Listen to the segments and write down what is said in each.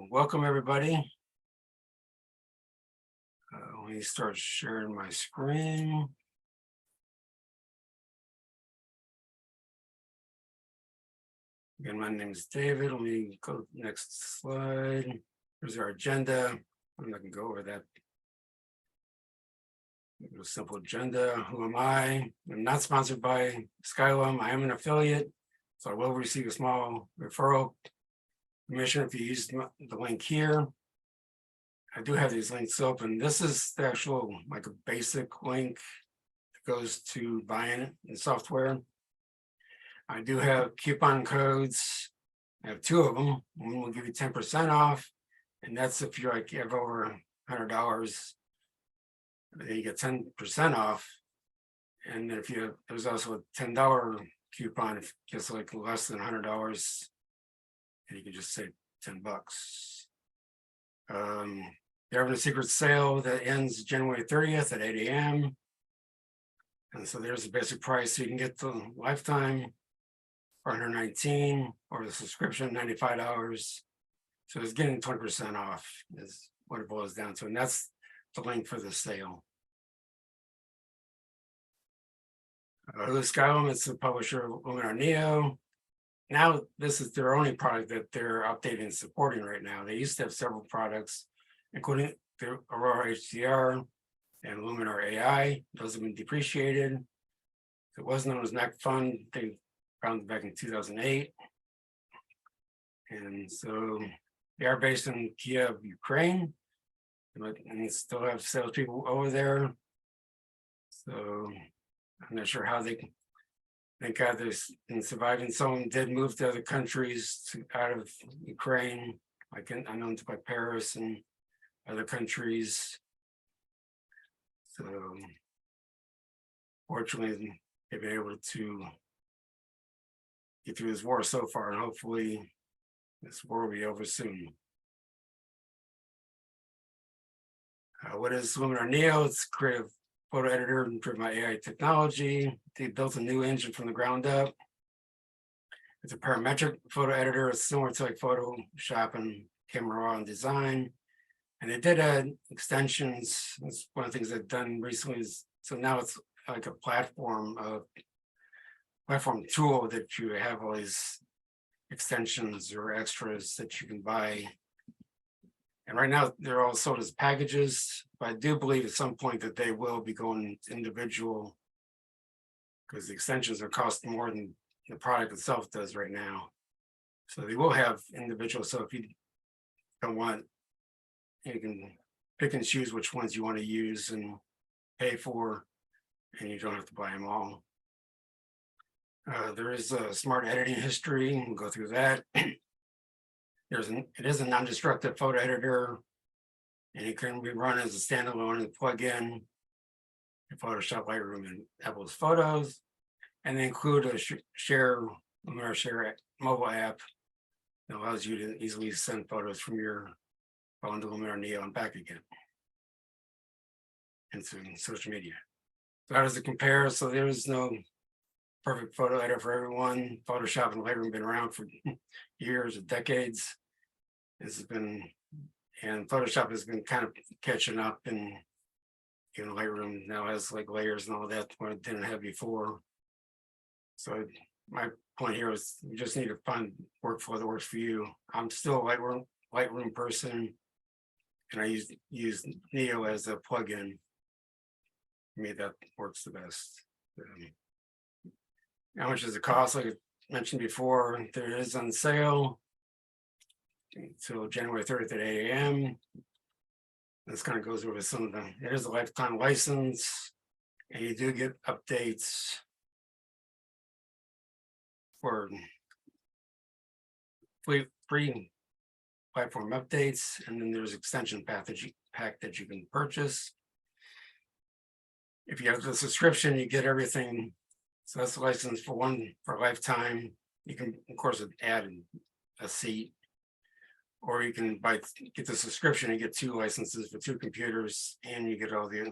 Welcome everybody. Let me start sharing my screen. Again, my name is David. Let me go to the next slide. Here's our agenda. I'm not going to go over that. A simple agenda. Who am I? I'm not sponsored by Skylum. I am an affiliate, so I will receive a small referral commission if you use the link here. I do have these links open. This is the actual, like a basic link that goes to buying the software. I do have coupon codes. I have two of them. One will give you 10% off, and that's if you like have over $100, then you get 10% off. And then if you have, there's also a $10 coupon if it gets like less than $100, and you can just save $10. They're having a secret sale that ends January 30th at 8 a.m. And so there's the basic price. So you can get the lifetime for $119 or the subscription $95. So it's getting 20% off is what it boils down to. And that's the link for the sale. Skylum is the publisher of Luminar Neo. Now this is their only product that they're updating and supporting right now. They used to have several products, including the Aurora HDR and Luminar AI. Those have been depreciated. It was known as Mac Fund. They founded back in 2008. And so they are based in Kiev, Ukraine, and they still have salespeople over there. So I'm not sure how they, thank God they've been surviving. Some did move to other countries out of Ukraine, like I know to like Paris and other countries. So fortunately, they've been able to get through this war so far, and hopefully this war will be over soon. What is Luminar Neo? It's a creative photo editor driven by AI technology. They built a new engine from the ground up. It's a parametric photo editor. It's similar to like Photoshop and Camera Raw and design. And they did add extensions. That's one of the things they've done recently. So now it's like a platform tool that you have all these extensions or extras that you can buy. And right now they're all sold as packages, but I do believe at some point that they will be going individual, because the extensions are costing more than the product itself does right now. So they will have individual. So if you don't want, you can pick and choose which ones you want to use and pay for, and you don't have to buy them all. There is a smart editing history. We'll go through that. It is a non-destructive photo editor, and it can be run as a standalone and plug-in in Photoshop, Lightroom, and Apple's Photos, and they include a Luminar Share mobile app that allows you to easily send photos from your phone to Luminar Neo and back again into social media. So how does it compare? So there is no perfect photo editor for everyone. Photoshop and Lightroom have been around for years or decades. This has been, and Photoshop has been kind of catching up, and Lightroom now has like layers and all that what it didn't have before. So my point here is you just need to find workflow that works for you. I'm still a Lightroom person, and I use Neo as a plugin. For me, that works the best. How much does it cost? Like I mentioned before, there is on sale until January 30th at 8 a.m. This kind of goes over some of them. It is a lifetime license, and you do get updates for free platform updates, and then there's extension pack that you can purchase. If you have the subscription, you get everything. So that's the license for a lifetime. You can, of course, add a seat, or you can get the subscription and get 2 licenses for 2 computers, and you get all the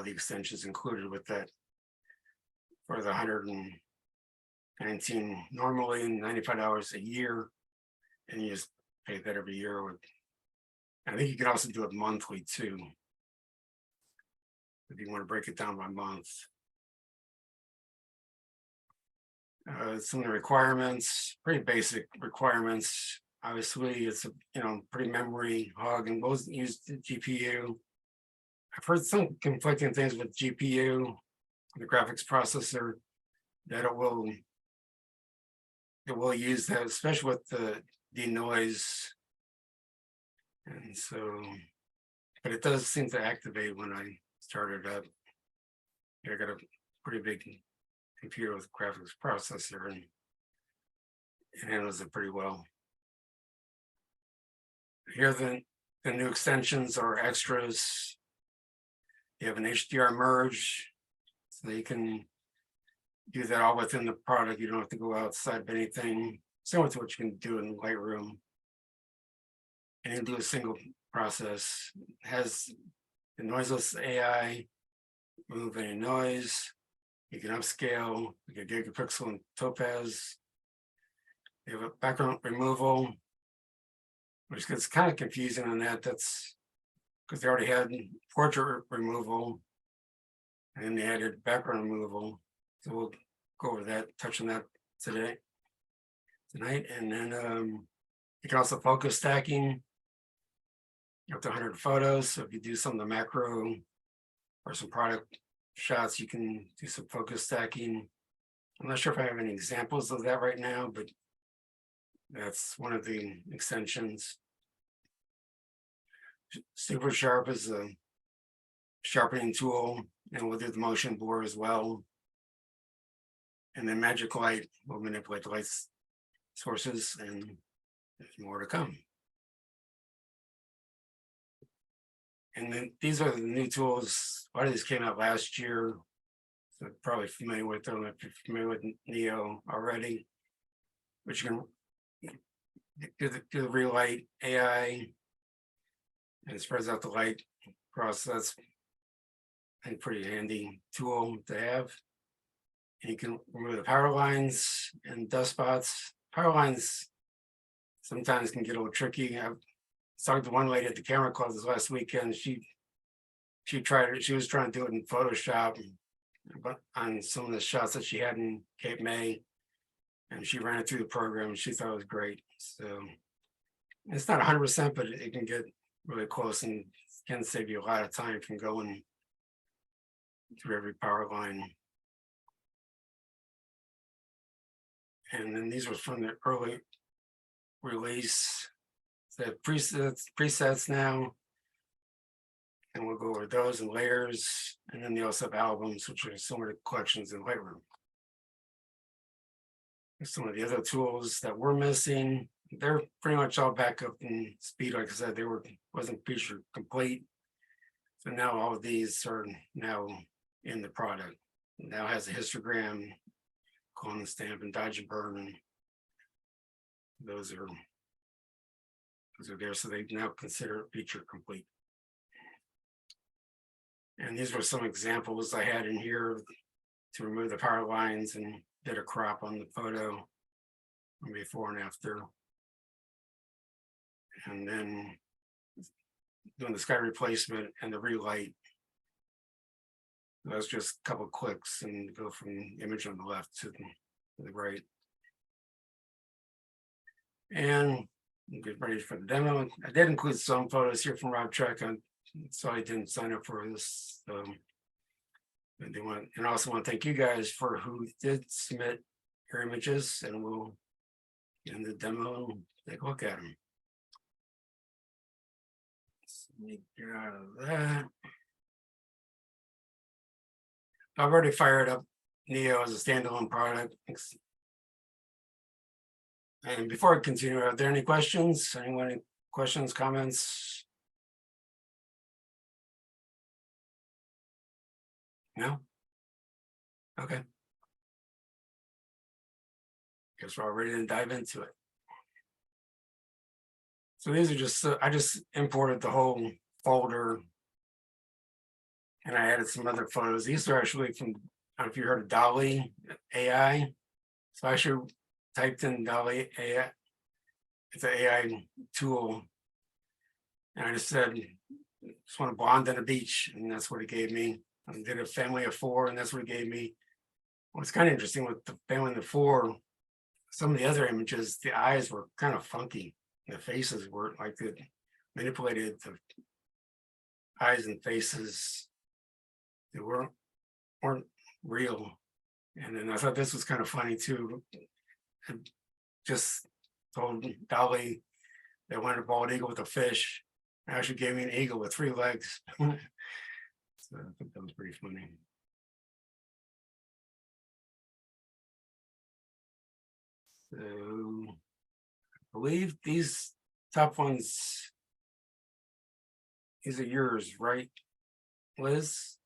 extensions included with that for the $119 normally and $95 a year, and you just pay that every year with I think you can also do it monthly too, if you want to break it down by month. Some of the requirements, pretty basic requirements. Obviously, it's a pretty memory hog, and both use the GPU. I've heard some conflicting things with GPU, the graphics processor, that it will use that, especially with the denoise. And so, but it does seem to activate when I start it up. I got a pretty big computer with graphics processor, and it handles it pretty well. Here the new extensions or extras. You have an HDR merge, so you can do that all within the product. You don't have to go outside of anything, similar to what you can do in Lightroom. And you do a single process. It has the noiseless AI, remove any noise. You can upscale, you can gigapixel and topaz. You have a background removal, which gets kind of confusing on that. That's because they already had portrait removal, and then they added background removal. So we'll go over that, touch on that tonight. And then you can also focus stacking up to 100 photos. So if you do some of the macro or some product shots, you can do some focus stacking. I'm not sure if I have any examples of that right now, but that's one of the extensions. Super Sharp is a sharpening tool, and we'll do the motion blur as well. And then Magic Light will manipulate the light sources, and there's more to come. And then these are the new tools. A lot of these came out last year, so probably familiar with them if you're familiar with Neo already. But you can do the Relight AI, and it spreads out the light across. That's a pretty handy tool to have. And you can remove the power lines and dust spots. Power lines sometimes can get a little tricky. I talked to one lady at the camera club this last weekend. She tried it. She was trying to do it in Photoshop, but on some of the shots that she had in Cape May, and she ran it through the program, and she thought it was great. So it's not 100%, but it can get really close and can save you a lot of time from going through every power line. And then these were from the early release. The presets now, and we'll go over those and layers. And then they also have albums, which are similar to collections in Lightroom. Some of the other tools that we're missing, they're pretty much all back up in speed. Like I said, they wasn't feature complete. So now all of these are now in the product. It now has a histogram, clone and stamp, and dodge and burn. And those are there, so they now consider it feature complete. And these were some examples I had in here to remove the power lines and did a crop on the photo before and after. And then doing the sky replacement and the relight. That's just a couple of clicks and go from the image on the left to the right. And get ready for the demo. I did include some photos here from Rob Trek. So I didn't sign up for this. And I also want to thank you guys for who did submit your images, and we'll get in the demo and take a look at them. Let me get out of that. I've already fired up Neo as a standalone product. And before I continue, are there any questions? Anyone, any questions, comments? No? Okay. Guess we're all ready to dive into it. So these are just, I just imported the whole folder and I added some other photos. These are actually from, I don't know if you heard of Dolly AI. So I actually typed in Dolly AI. It's an AI tool. And I just said, just want a blonde on a beach, and that's what it gave me. I did a family of 4, and that's what it gave me. What's kind of interesting with the family of 4, some of the other images, the eyes were kind of funky. The faces were like it manipulated the eyes and faces. They weren't real. And then I thought this was kind of funny too. I just told Dolly they wanted a bald eagle with a fish. Now she gave me an eagle with 3 legs. So I think that was pretty funny. So I believe these top ones, these are yours, right, Liz?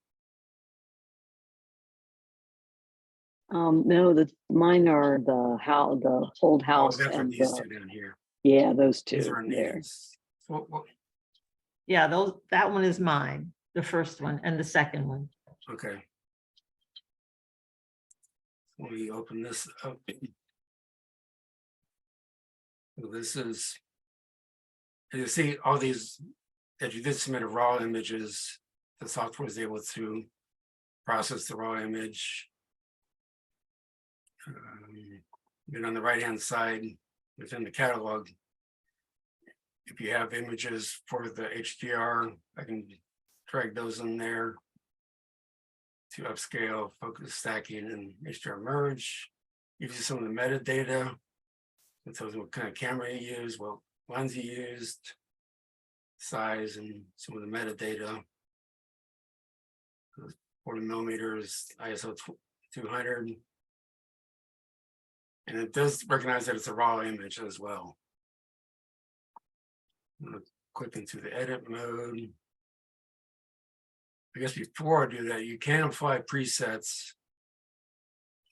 No, mine are the old Oh, house that's what and these 2 down here. yeah, those These 2 are there. natives. What, Yeah, that one is mine, the first one and the second one. okay. Let me open this up. So this is, as you see, all these that you did submit a raw images, the software is able to process the raw image. Then on the right-hand side, within the catalog, if you have images for the HDR, I can drag those in there to upscale, focus stacking, and HDR merge. Gives you some of the metadata. It tells you what kind of camera you use, what lens you used, size, and some of the metadata. 40 millimeters, ISO 200. And it does recognize that it's a raw image as well. I'm going to click into the edit mode. I guess before I do that, you can apply presets.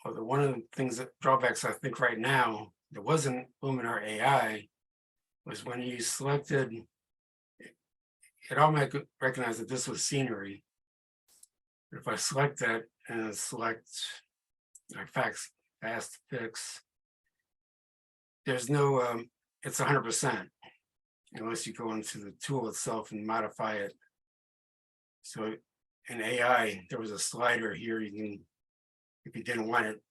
Although one of the things that drawbacks I think right now, there wasn't Luminar AI, was when you selected, it automatically recognized that this was scenery. If I select that and select like fast fix, there's no, it's 100%, unless you go into the tool itself and modify it. So in AI, there was a slider here. You can, if you didn't want it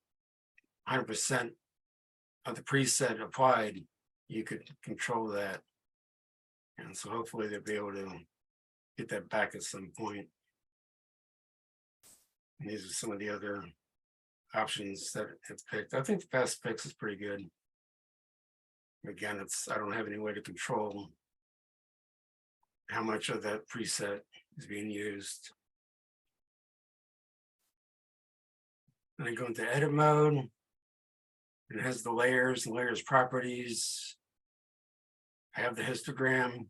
100% of the preset applied, you could control that. And so hopefully they'll be able to get that back at some point. And these are some of the other options that it's picked. I think the fast fix is pretty good. Again, I don't have any way to control how much of that preset is being used. And I go into edit mode. It has the layers properties. I have the histogram.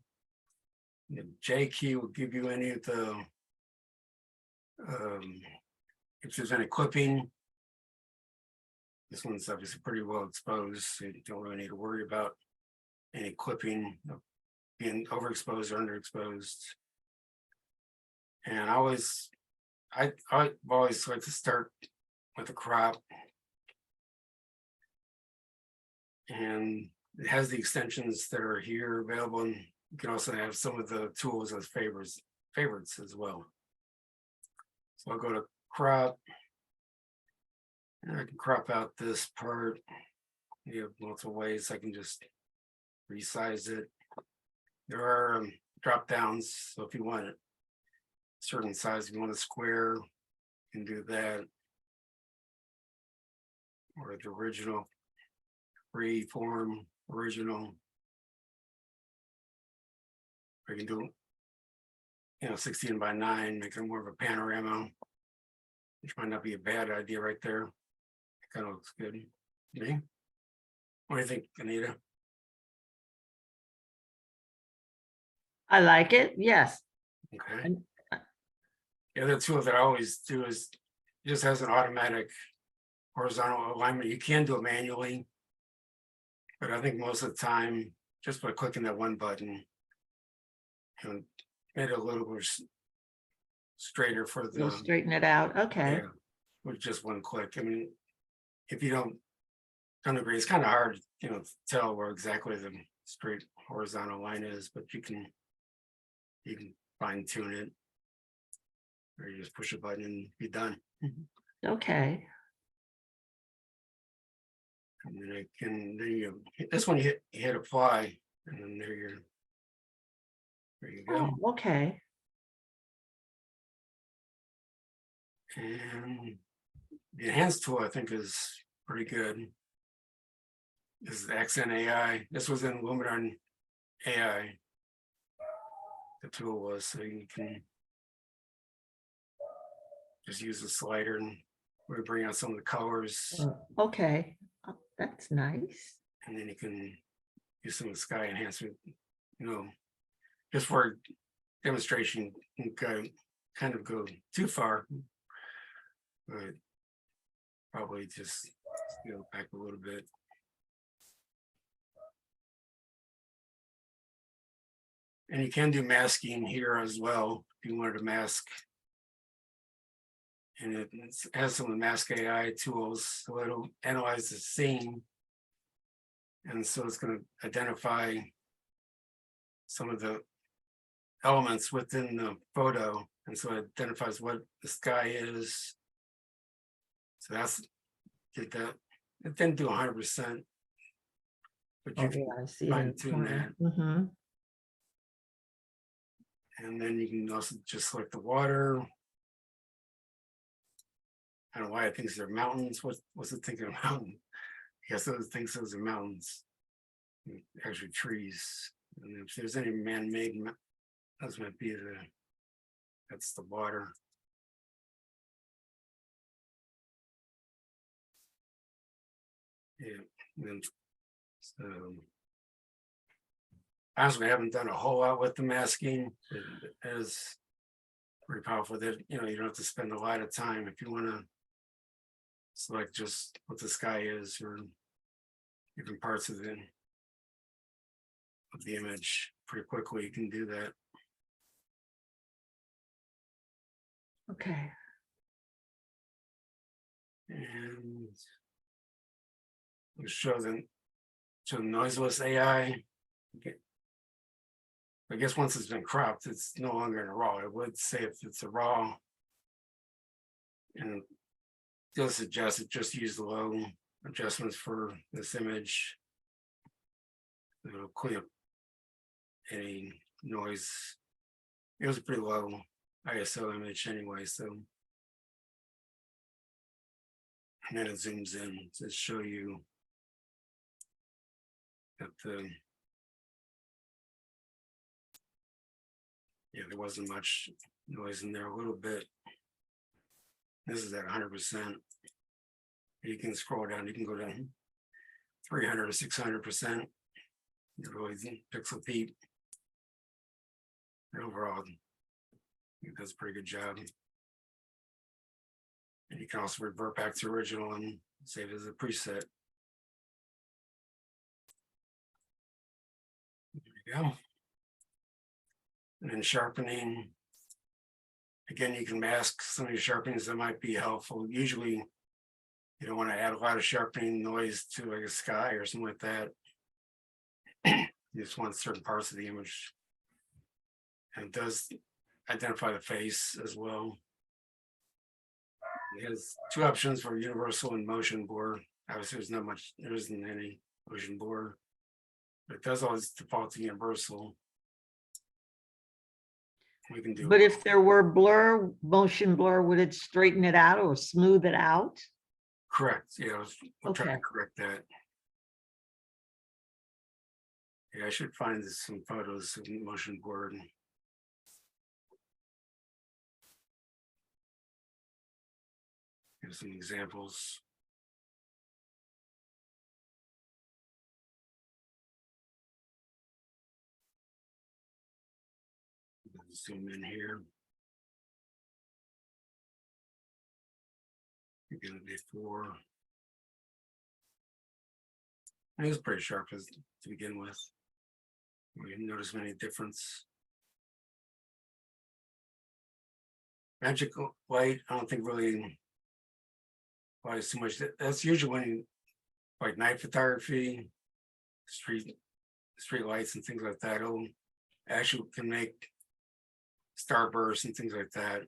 The J key will give you any of the, if there's any clipping. This one's obviously pretty well exposed, so you don't really need to worry about any clipping being overexposed or underexposed. And I always like to start with a crop. And it has the extensions that are here available, and you can also have some of the tools as favorites as well. So I'll go to crop, and I can crop out this part. You have multiple ways. I can just resize it. There are drop downs, so if you want a certain size, if you want a square, you can do that. Or the original freeform original. I can do, 16 by 9, make it more of a panorama, which might not be a bad idea right there. It kind of looks good to me. What do you think, Anita? I like it, yes. Okay. The other tool that I always do is it just has an automatic horizontal alignment. You can do it manually, but I think most of the time, just by clicking that one button, and made it a little bit straighter for the. You'll straighten it out, okay. Yeah, with just one click. I mean, if you don't agree, it's kind of hard, to tell where exactly the straight horizontal line is, but you can you can fine tune it. Or you just push a button and be done. Okay. And then I can, there you go. This one you hit apply, and then there you go. Oh, okay. And the enhanced tool I think is pretty good. This is Accent AI. This was in Luminar AI. The tool was, so you can just use the slider and we bring out some of the colors, Okay. Oh, that's nice. and then you can use some of the sky enhancement, just for demonstration. You can kind of go too far, but probably just scale back a little bit. And you can do masking here as well if you wanted to mask. And it has some of the mask AI tools, so it'll analyze the scene. And so it's going to identify some of the elements within the photo. And so it identifies what the sky is. So did that. It didn't do 100%. But you Oh, can yeah, I see it in fine the tune corner. that. Mhm. And then you can also just select the water. I don't know why it thinks they're mountains. What's it thinking of mountain? I guess those thinks those are mountains. Actually trees. And if there's any man-made, those might be that's the water. Yeah. And then, so honestly, I haven't done a whole lot with the masking. It is pretty powerful that you don't have to spend a lot of time if you want to select just what the sky is or different parts of the image pretty quickly. You can do that. Okay. And we'll show the noiseless AI. Okay. I guess once it's been cropped, it's no longer in a raw. I would say if it's a raw, and it'll suggest it just use the low adjustments for this image. It'll clean up any noise. It was a pretty low ISO image anyway, so. And then it zooms in to show you that there wasn't much noise in there, a little bit. This is at 100%. You can scroll down, you can go down 300 or 600%. It really pixel peep. And overall, I think that's a pretty good job. And you can also revert back to original and save it as a preset. There you go. And then sharpening. Again, you can mask some of your sharpenings that might be helpful. Usually, you don't want to add a lot of sharpening noise to like a sky or something like that. You just want certain parts of the image. And it does identify the face as well. It has two options for universal and motion blur. Obviously, there isn't any motion blur, but it does always default to universal. We can do. But if there were motion blur, would it straighten it out or smooth it out? Correct. Yeah, we'll try to Okay. correct that. Yeah, I should find some photos of motion blur. Give some examples. Zoom in here. Again, before. It was pretty sharp to begin with. We didn't notice any difference. Magical light, I don't think really applies too much. That's usually when like night photography, street lights and things like that. It'll actually can make starbursts and things like that.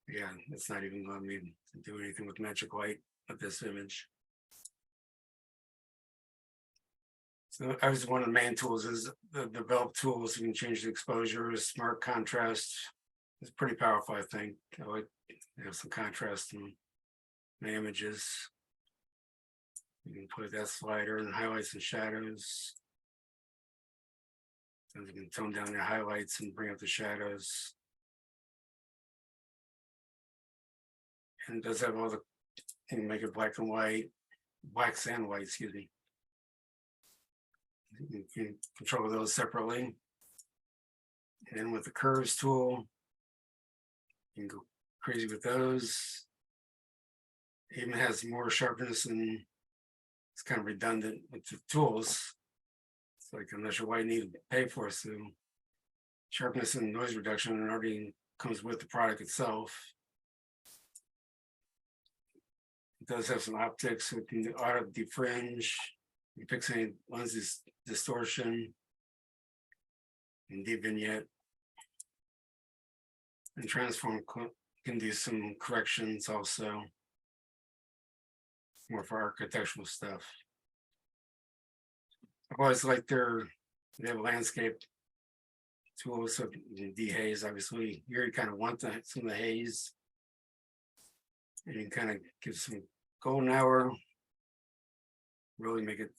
Yeah, it's not even letting me do anything with magic light with this image. So I was one of the main tools is the develop tools. You can change the exposure, smart contrast. It's pretty powerful, I think. I like have some contrast in the images. You can put that slider and highlights and shadows. And you can tone down the highlights and bring up the shadows. And it does have all the, you can make it black and white, blacks and white, excuse me. You can control those separately. And then with the curves tool, you can go crazy with those. It even has more sharpness and it's kind of redundant with the tools. It's like I'm not sure why you need to pay for it. So sharpness and noise reduction already comes with the product itself. It does have some optics with the auto defringe, you fix any lens distortion, and devignette. And transform can do some corrections also, more for architectural stuff. I've always liked they have landscape tools, so dehaze. Obviously, here you kind of want some of the haze, and you kind of give some golden hour, really make it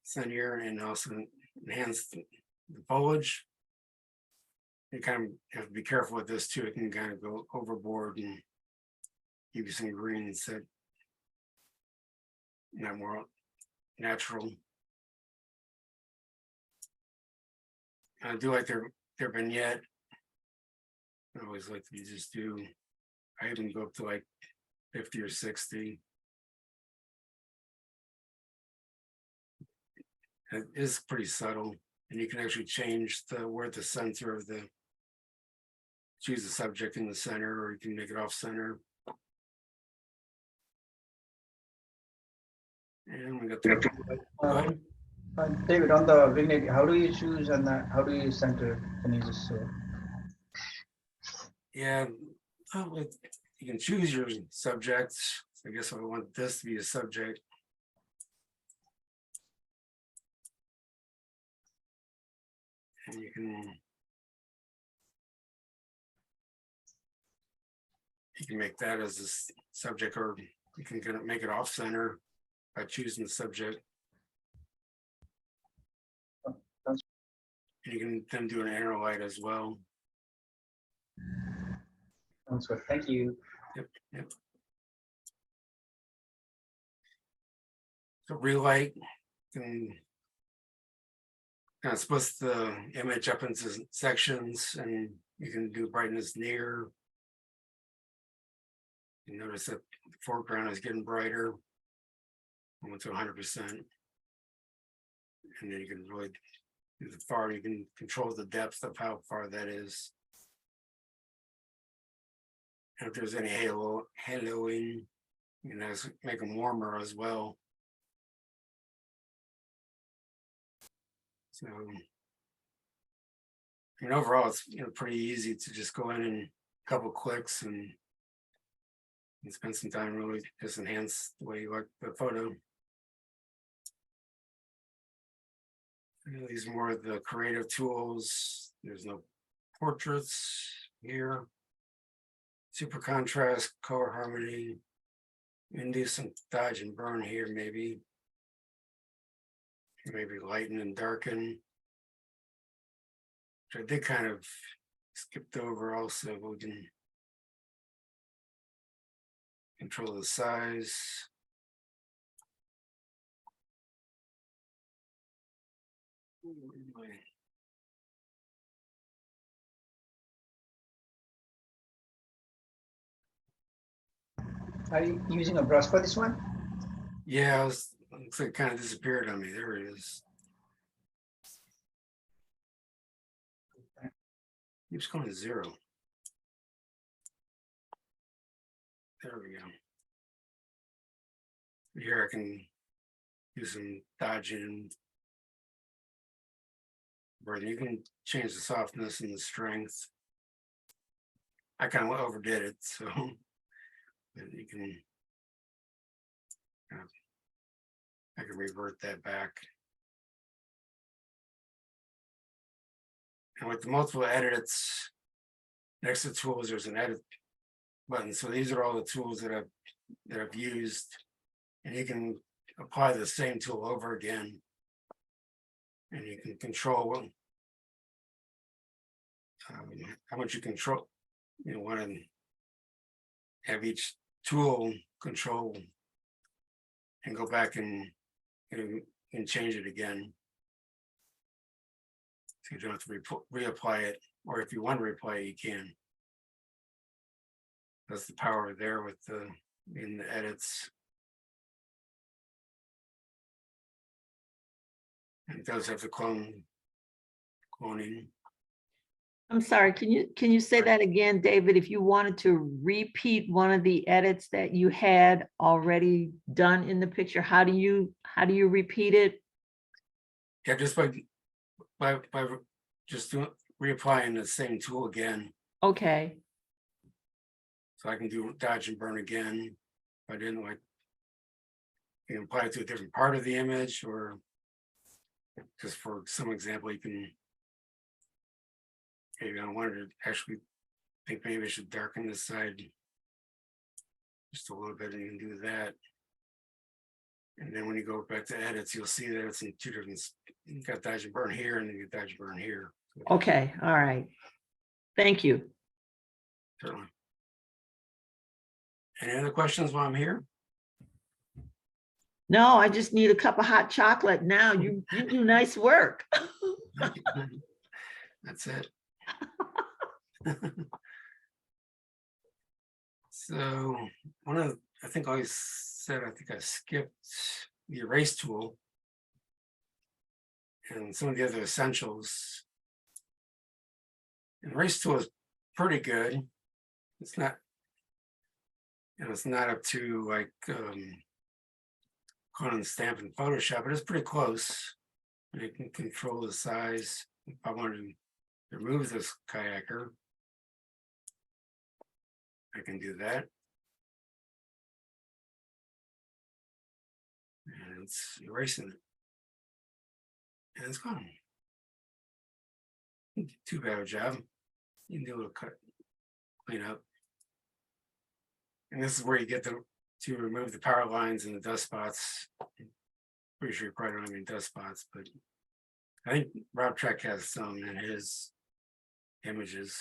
sunnier, and also enhance the foliage. You kind of have to be careful with this too. It can kind of go overboard and give you some green instead, not more natural. I do like their vignette. I always like to just do, I even go up to like 50 or 60. It is pretty subtle, and you can actually change where the center of choose the subject in the center, or you can make it off center. And we got the David, on the vignette, how do you choose and how do you center? Can you just yeah, you can choose your subjects. I guess I want this to be a subject. And you can make that as a subject, or you can make it off center by choosing the subject. And you can then do an inner light as well. sounds good? Thank you. Yep. So relight can kind of splits the image up into sections, and you can do brightness near. You notice that the foreground is getting brighter. I went to 100%. And then you can really do the far, you can control the depth of how far that is. And if there's any haloing, you know, make them warmer as well. So, and overall, it's pretty easy to just go in and a couple clicks and spend some time really just enhance the way you like the photo. And these are more of the creative tools. There's no portraits here. Super contrast, color harmony. You can do some dodge and burn here, maybe. Maybe lighten and darken. Which I did kind of skipped over also. We can control the size. Are you using a brush for this one? Yeah, looks like it kind of disappeared on me. There it is. Keeps going to 0. There we go. Here I can do some dodging. Where you can change the softness and the strength. I kind of overdid it, so but you can I can revert that back. And with the multiple edits, next to tools, there's an edit button. So these are all the tools that I've used, and you can apply the same tool over again, and you can control how much you control. You want to have each tool control and go back and change it again. So you don't have to reapply it, or if you want to reapply it, you can. That's the power there with in the edits. And it does have the cloning. I'm sorry, can you say that again, David? If you wanted to repeat one of the edits that you had already done in the picture, how do you repeat it? Yeah, just by just reapplying the same tool again. Okay, So I can do dodge and burn again. If I didn't like, you can apply it to a different part of the image, or just for some example, you can, maybe I wanted to actually think maybe I should darken this side just a little bit, and you can do that. And then when you go back to edits, you'll see that it's in two different, you got dodge and burn here, and then you got dodge and burn here. okay, all right. Thank you. Certainly. Any other questions while I'm here? No, I just need a cup of hot chocolate now. You do nice work. That's it. So I think I skipped the erase tool and some of the other essentials. And erase tool is pretty good. It's not, it's not up to like Conan stamp in Photoshop, but it's pretty close. You can control the size. If I wanted to remove this kayaker, I can do that. And it's erasing it. And it's gone. Too bad a job. You can do a little cut, clean up. And this is where you get to remove the power lines and the dust spots. Pretty sure you probably don't have any dust spots, but I think Rob Trek has some in his images.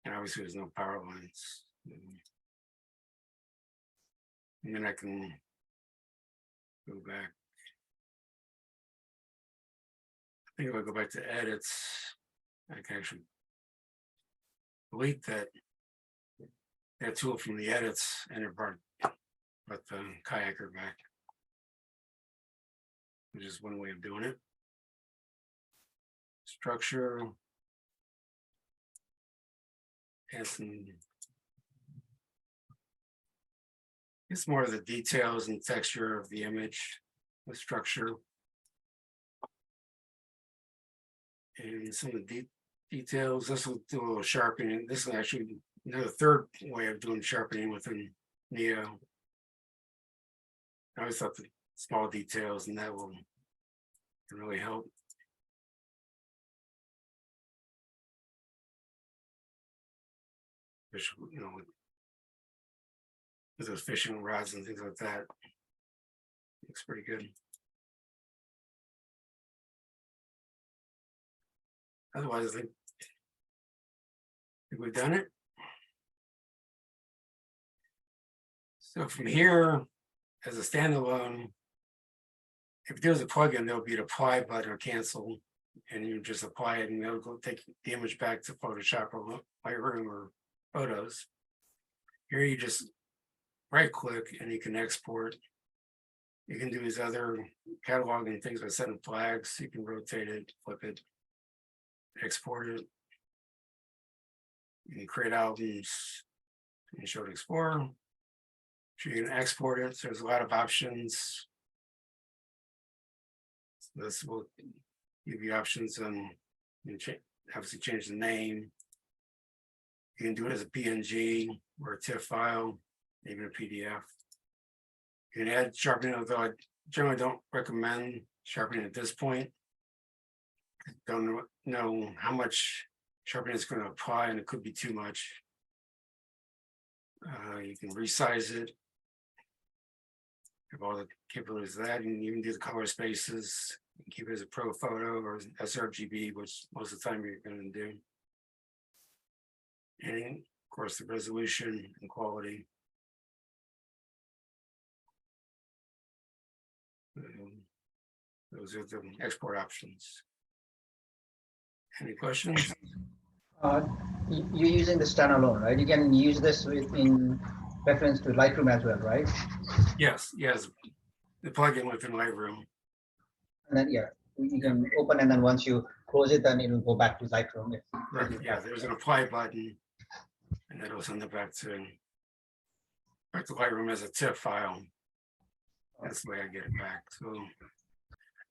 And obviously there's no power lines. And then I can go back. I think if I go back to edits, I can actually delete that tool from the edits and it brought the kayaker back. Which is one way of doing it. Structure. And some, it's more of the details and texture of the image, the structure. And some of the details. This will do a little sharpening. This is actually another third way of doing sharpening within Neo. I always thought the small details and that can really help. You know, with those fishing rods and things like that. Looks pretty good. Otherwise, I think we've done it. So from here, as a standalone, if there's a plugin, there'll be an apply button or cancel, and you just apply it, and it'll go take the image back to Photoshop or Lightroom or Photos. Here you just right click and you can export. You can do these other cataloging things by setting flags. You can rotate it, flip it, export it. You can create albums and show it Explorer. So you can export it. So there's a lot of options. So this will give you options on, obviously change the name. You can do it as a PNG or a TIFF file, even a PDF. You can add sharpening, although I generally don't recommend sharpening at this point. Don't know how much sharpening is going to apply, and it could be too much. You can resize it. Have all the capabilities of that, and even do the color spaces. Keep it as a pro photo or sRGB, which most of the time you're going to do. And of course, the resolution and quality. Those are the export options. Any questions? You're using the standalone, right? You can use this in reference to Lightroom as well, right? Yes, the plugin within Lightroom. And then, yeah, you can open, and then once you close it, then it will go back to Lightroom. Right, yeah, there's an apply button, and that'll send it back to Lightroom as a TIFF file. That's the way I get it back. So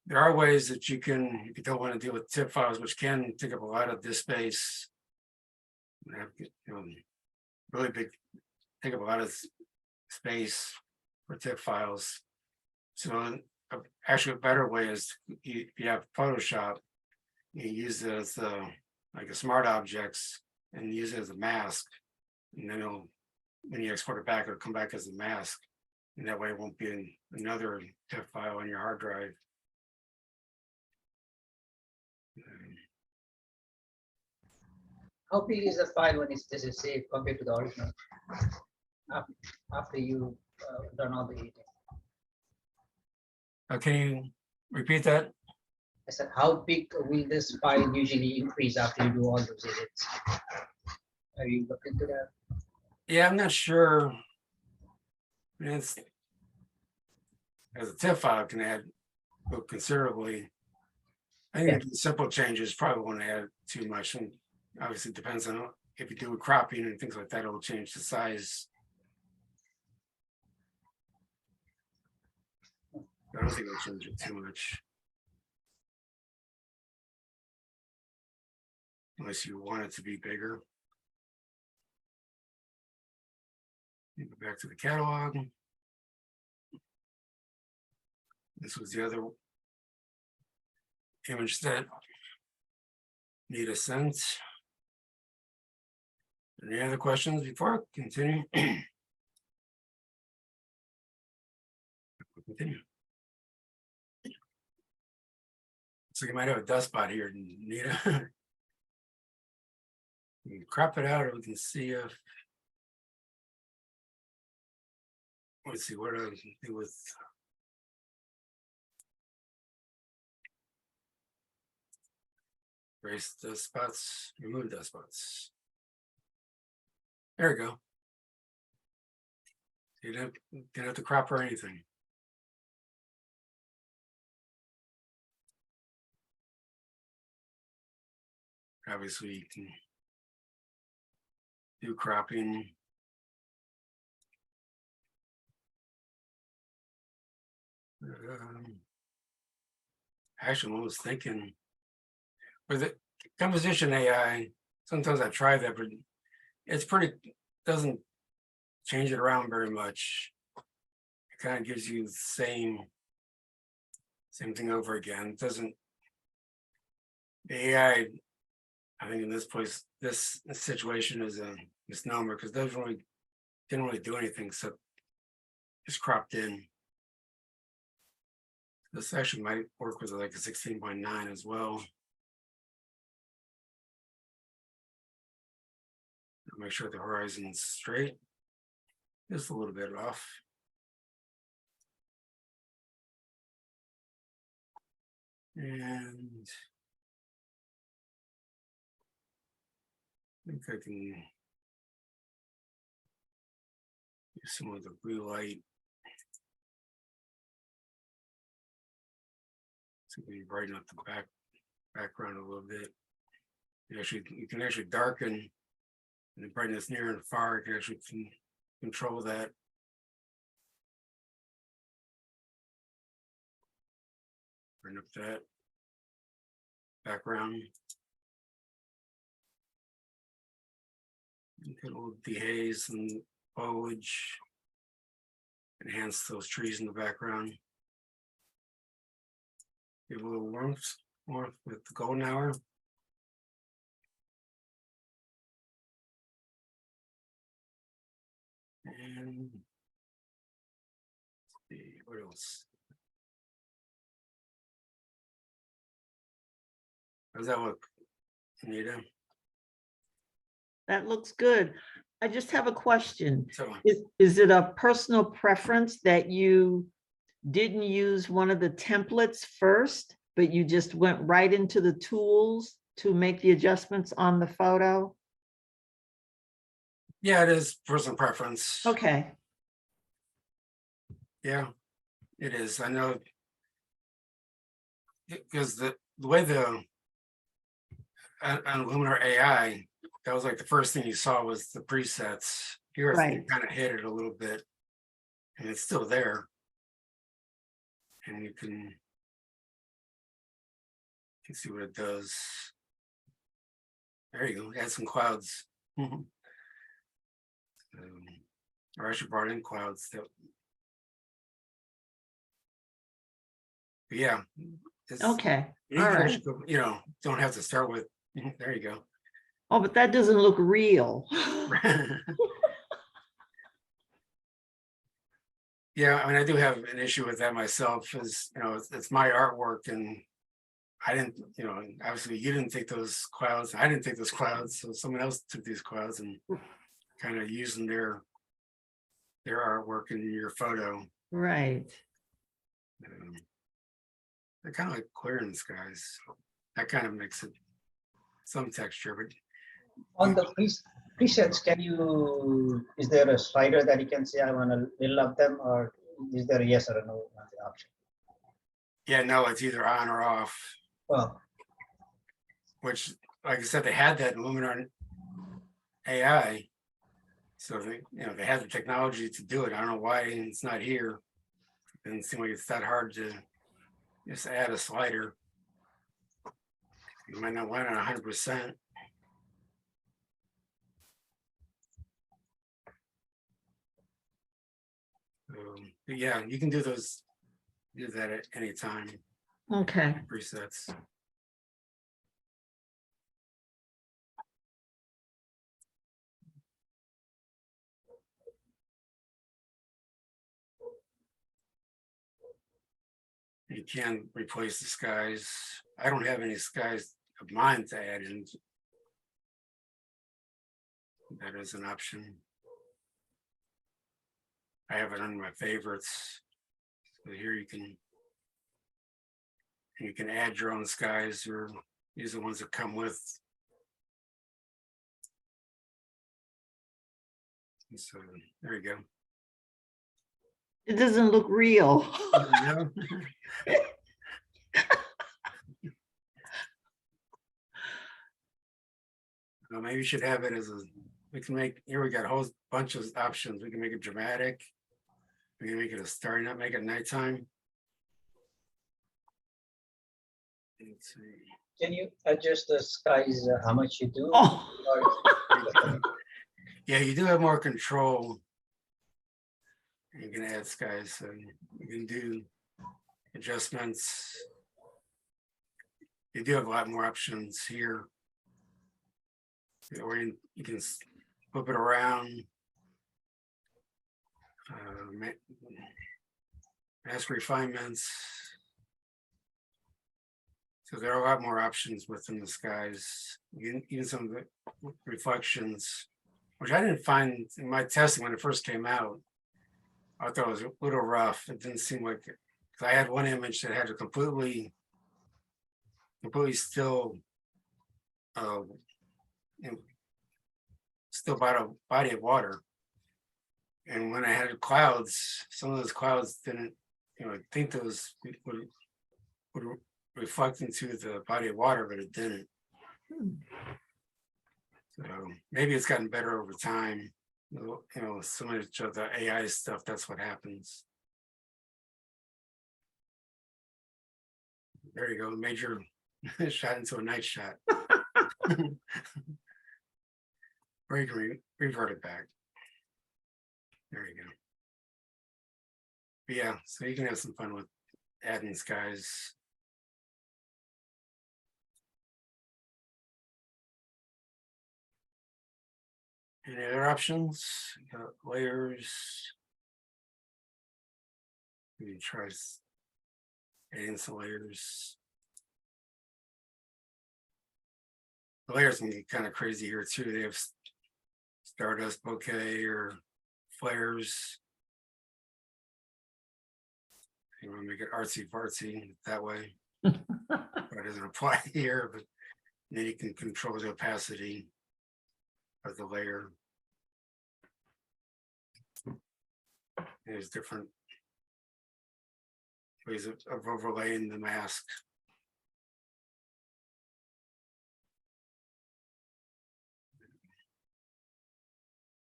there are ways that you can, if you don't want to deal with TIFF files, which can take up a lot of disk space, really big, take up a lot of space for TIFF files. So actually a better way is if you have Photoshop, you use it as like a smart objects and use it as a mask, and then when you export it back, it'll come back as a mask, and that way it won't be in another TIFF file on your hard drive. How big is the file when this is saved compared to the original? After you done all the editing. Can you repeat that? I said, how big will this file usually increase after you do all those edits? Have you looked into that? Yeah, I'm not sure. It's as a TIFF file can add considerably. I think the simple changes probably won't add too much, and obviously it depends on if you do cropping and things like that, it'll change the size. I don't think it'll change it too much. Unless you want it to be bigger. Go back to the catalog. This was the other image that Nita sent. Any other questions before I continue? Continue. So you might have a dust spot here, Nita. You can crop it out, or we can see if. Let's see what I can do with. Erase the spots, remove the spots. There we go. You don't have to crop or anything. Obviously, you can do cropping. Actually, I was thinking with the composition AI, sometimes I try that, but it's doesn't change it around very much. It kind of gives you the same thing over again. It doesn't, the AI, I think in this situation is a misnomer because it didn't really do anything except it's cropped in. This actually might work with like a 16.9 as well. Make sure the horizon's straight. Just a little bit off. And I think I can use some of the blue light. So we can brighten up the background a little bit. You can actually darken and the brightness near and far. You can actually control that. Bring up that. background. You can little dehaze and foliage. Enhance those trees in the background. Give a little warmth with the golden hour. And let's see what else. How does that look, Anita? That looks good. I just have a question. So Is it a personal preference that you didn't use one of the templates first, but you just went right into the tools to make the adjustments on the photo? yeah, it is personal preference. Okay, Yeah, it is. I know. Because the way on Luminar AI, that was like the first thing you saw was the presets. Here, Right. you kind of hit it a little bit, and it's still there. And you can see what it does. There you go. Add some clouds. Or I should brought in clouds. But yeah. okay, You all can right. actually go, you know, don't have to start with. There you go. Oh, but that doesn't look real. Yeah, I mean, I do have an issue with that myself. Is you know, it's my artwork, and I didn't, you know, obviously you didn't take those clouds. I didn't take those clouds, so someone else took these clouds and kind of using their artwork in your photo. Right. They're kind of like clearing the skies. That kind of makes it some texture, but On the presets, is there a slider that you can say I want to fill up them, or is there a yes or a no on the option? yeah, no, it's either on or off. Well, Which, like I said, they had that in Luminar AI, so they, you know, they had the technology to do it. I don't know why it's not here. It doesn't seem like it's that hard to just add a slider. You might not want it 100%. But yeah, you can do that at any time. Okay. Presets. You can replace the skies. I don't have any skies of mine to add in. That is an option. I have it under my favorites. So here you can add your own skies, or use the ones that come with. And so there you go. It doesn't look real. No? Well, maybe you should have it as we can make, here we got a whole bunch of options. We can make it dramatic. We can make it a starry night, make it nighttime. Let's see. can you adjust the skies how much you do? Oh, Or- Yeah, you do have more control. You can add skies, so you can do adjustments. You do have a lot more options here. Or you can flip it around. Mask refinements. So there are a lot more options within the skies. Even some of the reflections, which I didn't find in my testing when it first came out. I thought it was a little rough. It didn't seem like it. 'Cause I had one image that had a completely still, still body of water. And when I had clouds, some of those clouds didn't, you know, I think those would reflect into the body of water, but it didn't. So maybe it's gotten better over time. You know, so much of the AI stuff, that's what happens. There you go, major shot into a night shot. Or you can revert it back. There you go. But yeah, so you can have some fun with adding skies. Any other options? You got layers. You can try adding some layers. The layers can get kind of crazy here too. They have stardust bouquet or flares. You want to make it artsy fartsy that way. But it doesn't apply here, but then you can control the opacity of the layer. There's different ways of overlaying the mask.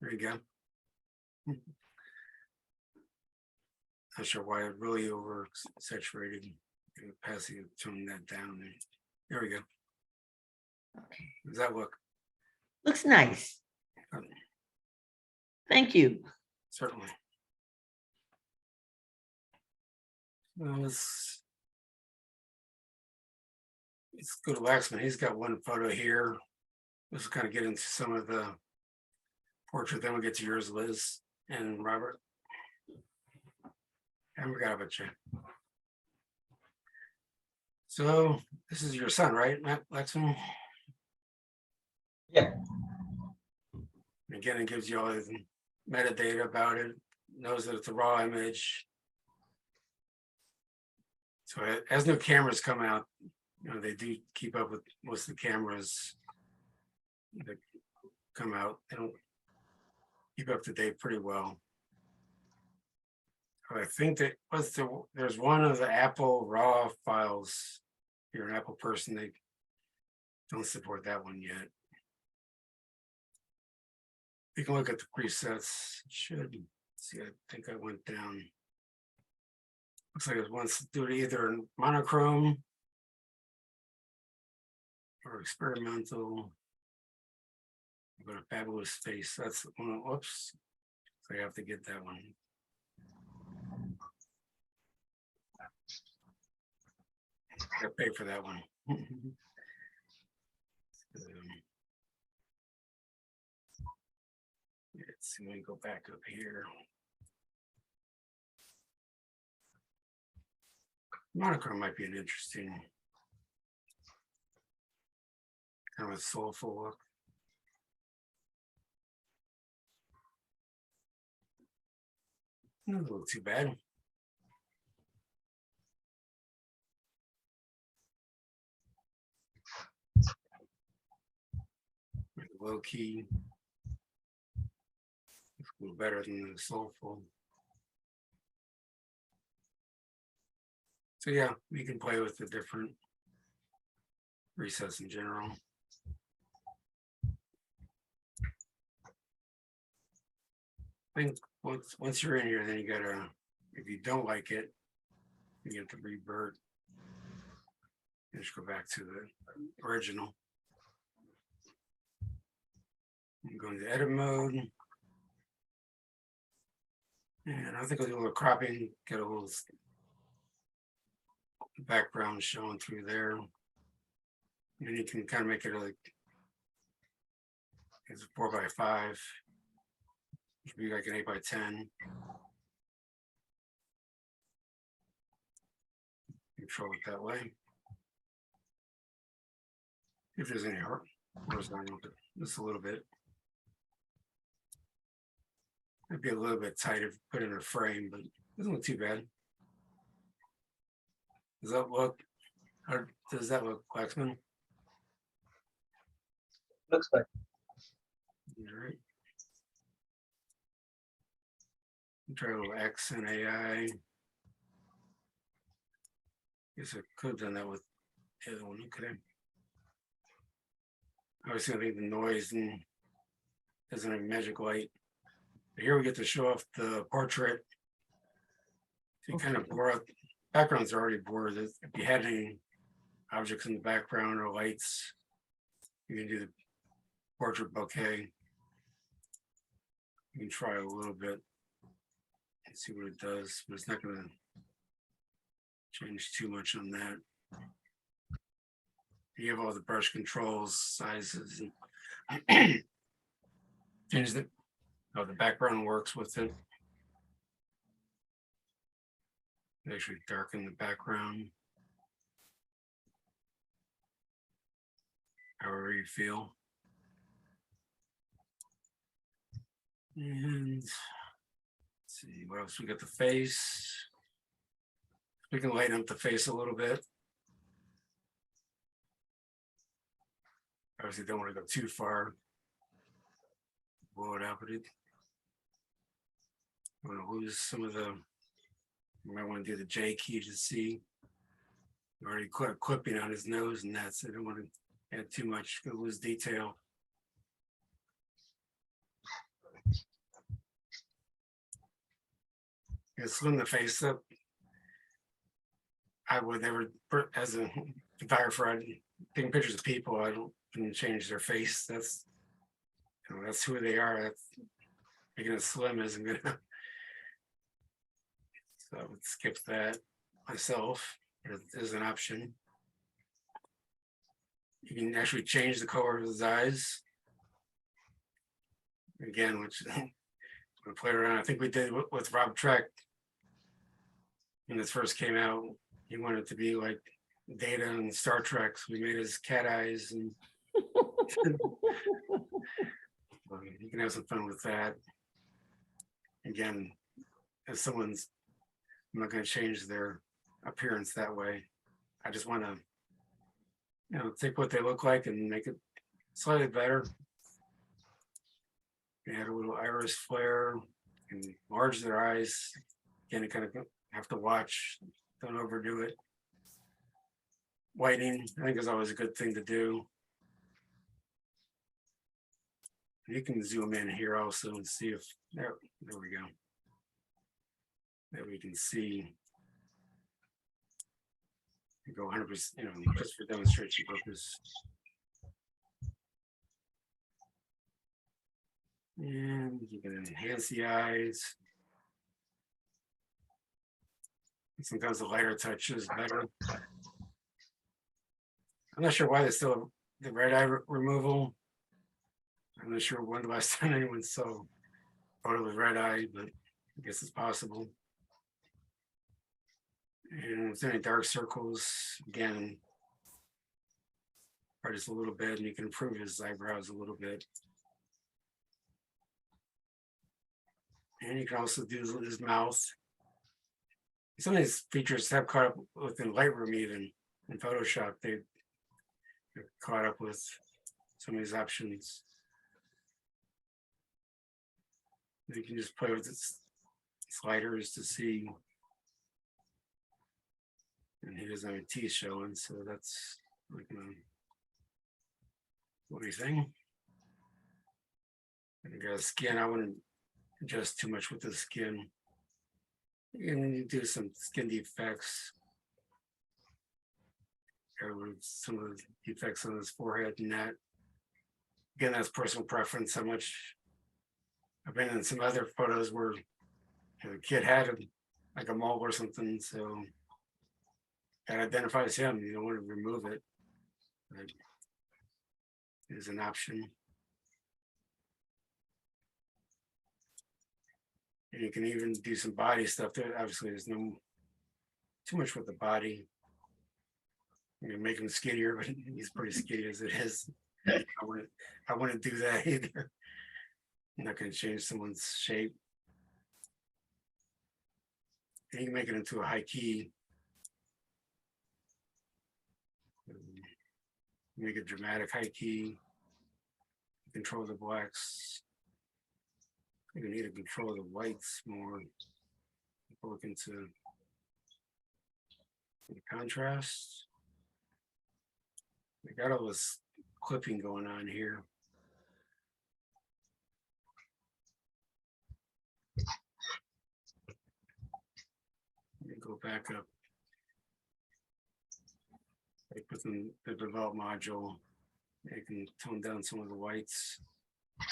There you go. Not sure why it really over-saturated. Opacity, tone that down. There we go. Okay. Does that look? Looks nice. Thank you. Certainly. Let's go to Waxman. He's got one photo here. Let's kind of get into some of the portrait. Then we'll get to yours, Liz and Robert. I forgot about you. So this is your son, right, Matt Waxman? Yeah. Again, it gives you all the metadata about it. Knows that it's a raw image. So as new cameras come out, you know, they do keep up with most of the cameras that come out. They don't keep up to date pretty well. I think that there's one of the Apple RAW files. If you're an Apple person, they don't support that one yet. You can look at the presets. Should see, I think I went down. Looks like it wants to do it either in monochrome or experimental. But a fabulous face. That's one. Whoops. So I have to get that one. I gotta pay for that one. Let's see, let me go back up here. Monochrome might be an interesting kind of a soulful look. Not a little too bad. Low key. It's a little better than the soulful. So yeah, we can play with the different presets in general. I think once you're in here, then you gotta, if you don't like it, you have to revert and just go back to the original. I'm going to edit mode. And I think I'll do a little cropping, get a little background showing through there. And you can kind of make it like it's a 4x5. It should be like an 8x10. Control it that way. If there's any horizontal, just a little bit. Might be a little bit tight if put in a frame, but it doesn't look too bad. Does that look, or does that look, Waxman? Looks good. All right. Try a little X and AI. Guess I could have done that with the other one. Okay. Obviously, I think the noise and doesn't have magic light. But here we get to show off the portrait. So you kind of blur out, backgrounds are already blurred. If you had any objects in the background or lights. You can do the portrait bouquet. You can try a little bit and see what it does, but it's not going to change too much on that. You have all the brush controls, sizes, and change how the background works with it. Actually darken the background however you feel. And let's see what else we got. The face. We can lighten up the face a little bit. Obviously don't want to go too far. Blow it out, but it I'm gonna lose some of the. You might want to do the J key to see. Already clipping on his nose, and that's. I don't want to add too much. Gonna lose detail. Slim the face up. I would never, as a photographer, I'm taking pictures of people. I don't change their face. That's, that's who they are. That's, making it slim isn't gonna. So I would skip that myself. It is an option. You can actually change the color of his eyes. Again, which I'm gonna play around. I think we did with Rob Trek when this first came out. He wanted to be like Data and Star Trek, so we made his cat eyes, and you can have some fun with that. Again, if someone's, I'm not going to change their appearance that way. I just want to, take what they look like and make it slightly better. Add a little iris flare and enlarge their eyes. Again, you kind of have to watch, don't overdo it. Whitening, I think, is always a good thing to do. You can zoom in here also and see if, there we go. That we can see. You go 100%, just for demonstration purpose. And you can enhance the eyes. Sometimes the lighter touch is better. I'm not sure why they still have the red eye removal. I'm not sure when the last time anyone saw photo with red eye, but I guess it's possible. And if there's any dark circles, again, just a little bit, and you can improve his eyebrows a little bit. And you can also do his mouth. Some of these features have caught up within Lightroom, even in Photoshop. They're caught up with some of these options. You can just play with its sliders to see. And he doesn't have a teeth showing, so that's like what do you think? And got skin. I wouldn't adjust too much with the skin. And then you do some skin defects. Some of the defects on his forehead and that. Again, that's personal preference. How much I've been in some other photos where the kid had like a mole or something, so that identifies him. You don't want to remove it. But it is an option. And you can even do some body stuff there. Obviously, there's no too much with the body. You can make him skinnier, but he's pretty skinny as it is. I wouldn't do that either. I'm not going to change someone's shape. And you can make it into a high key. Make it dramatic high key. Control the blacks. You need to control the whites more. Look into the contrast. We got all this clipping going on here. Let me go back up. Like within the develop module, you can tone down some of the whites. I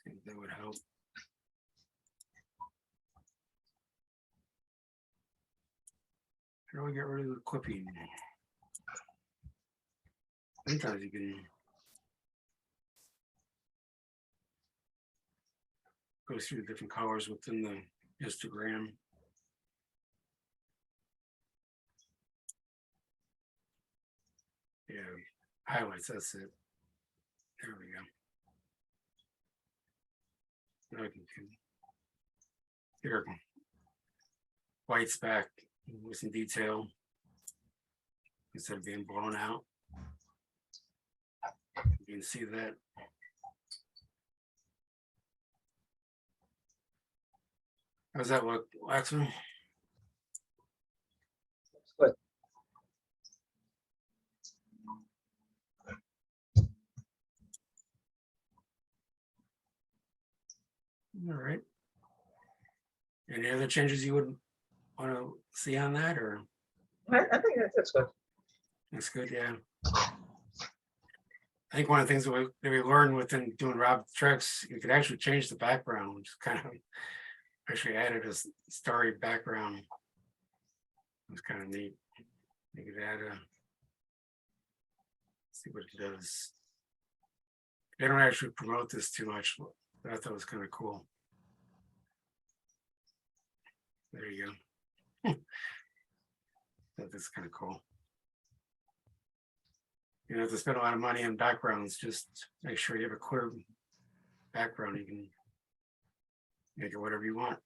think that would help. How do we get rid of the clipping? Sometimes you can go through the different colors within the histogram. Yeah, highlights, that's it. There we go. Now I can here, whites back with some detail instead of being blown out. You can see that. How's that look, Waxman? Looks good. All right. Any other changes you would want to see on that, or I think that's good. that's good? Yeah. I think one of the things that we learned within doing Rob Trex, you could actually change the background, which kind of actually added a starry background. It was kind of neat. You could add a, see what it does. They don't actually promote this too much, but I thought it was kind of cool. There you go. That's kind of cool. You don't have to spend a lot of money on backgrounds, just make sure you have a clear background. You can make it whatever you want.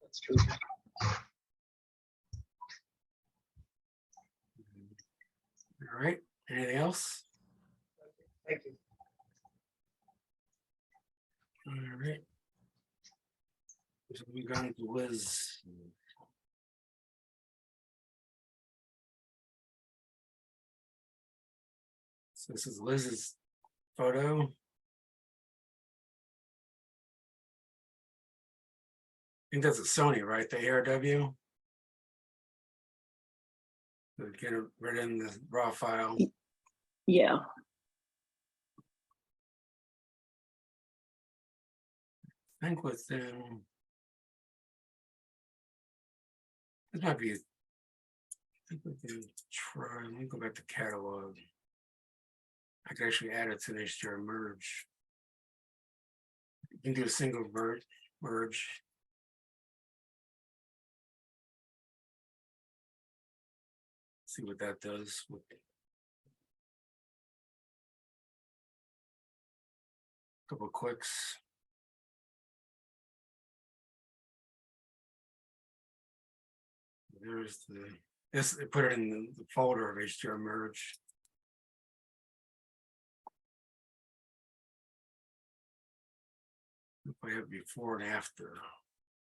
That's true. All right, anything else? Thank you. All right. So we got into Liz. So this is Liz's photo. I think that's a Sony, right? The ARW. So get it right in the raw file. Yeah, I think within this might be. I think we can try. Let me go back to catalog. I can actually add it to the HDR merge. You can do a single merge. See what that does. Couple of clicks. There's this. Put it in the folder of HDR merge. If I have before and after.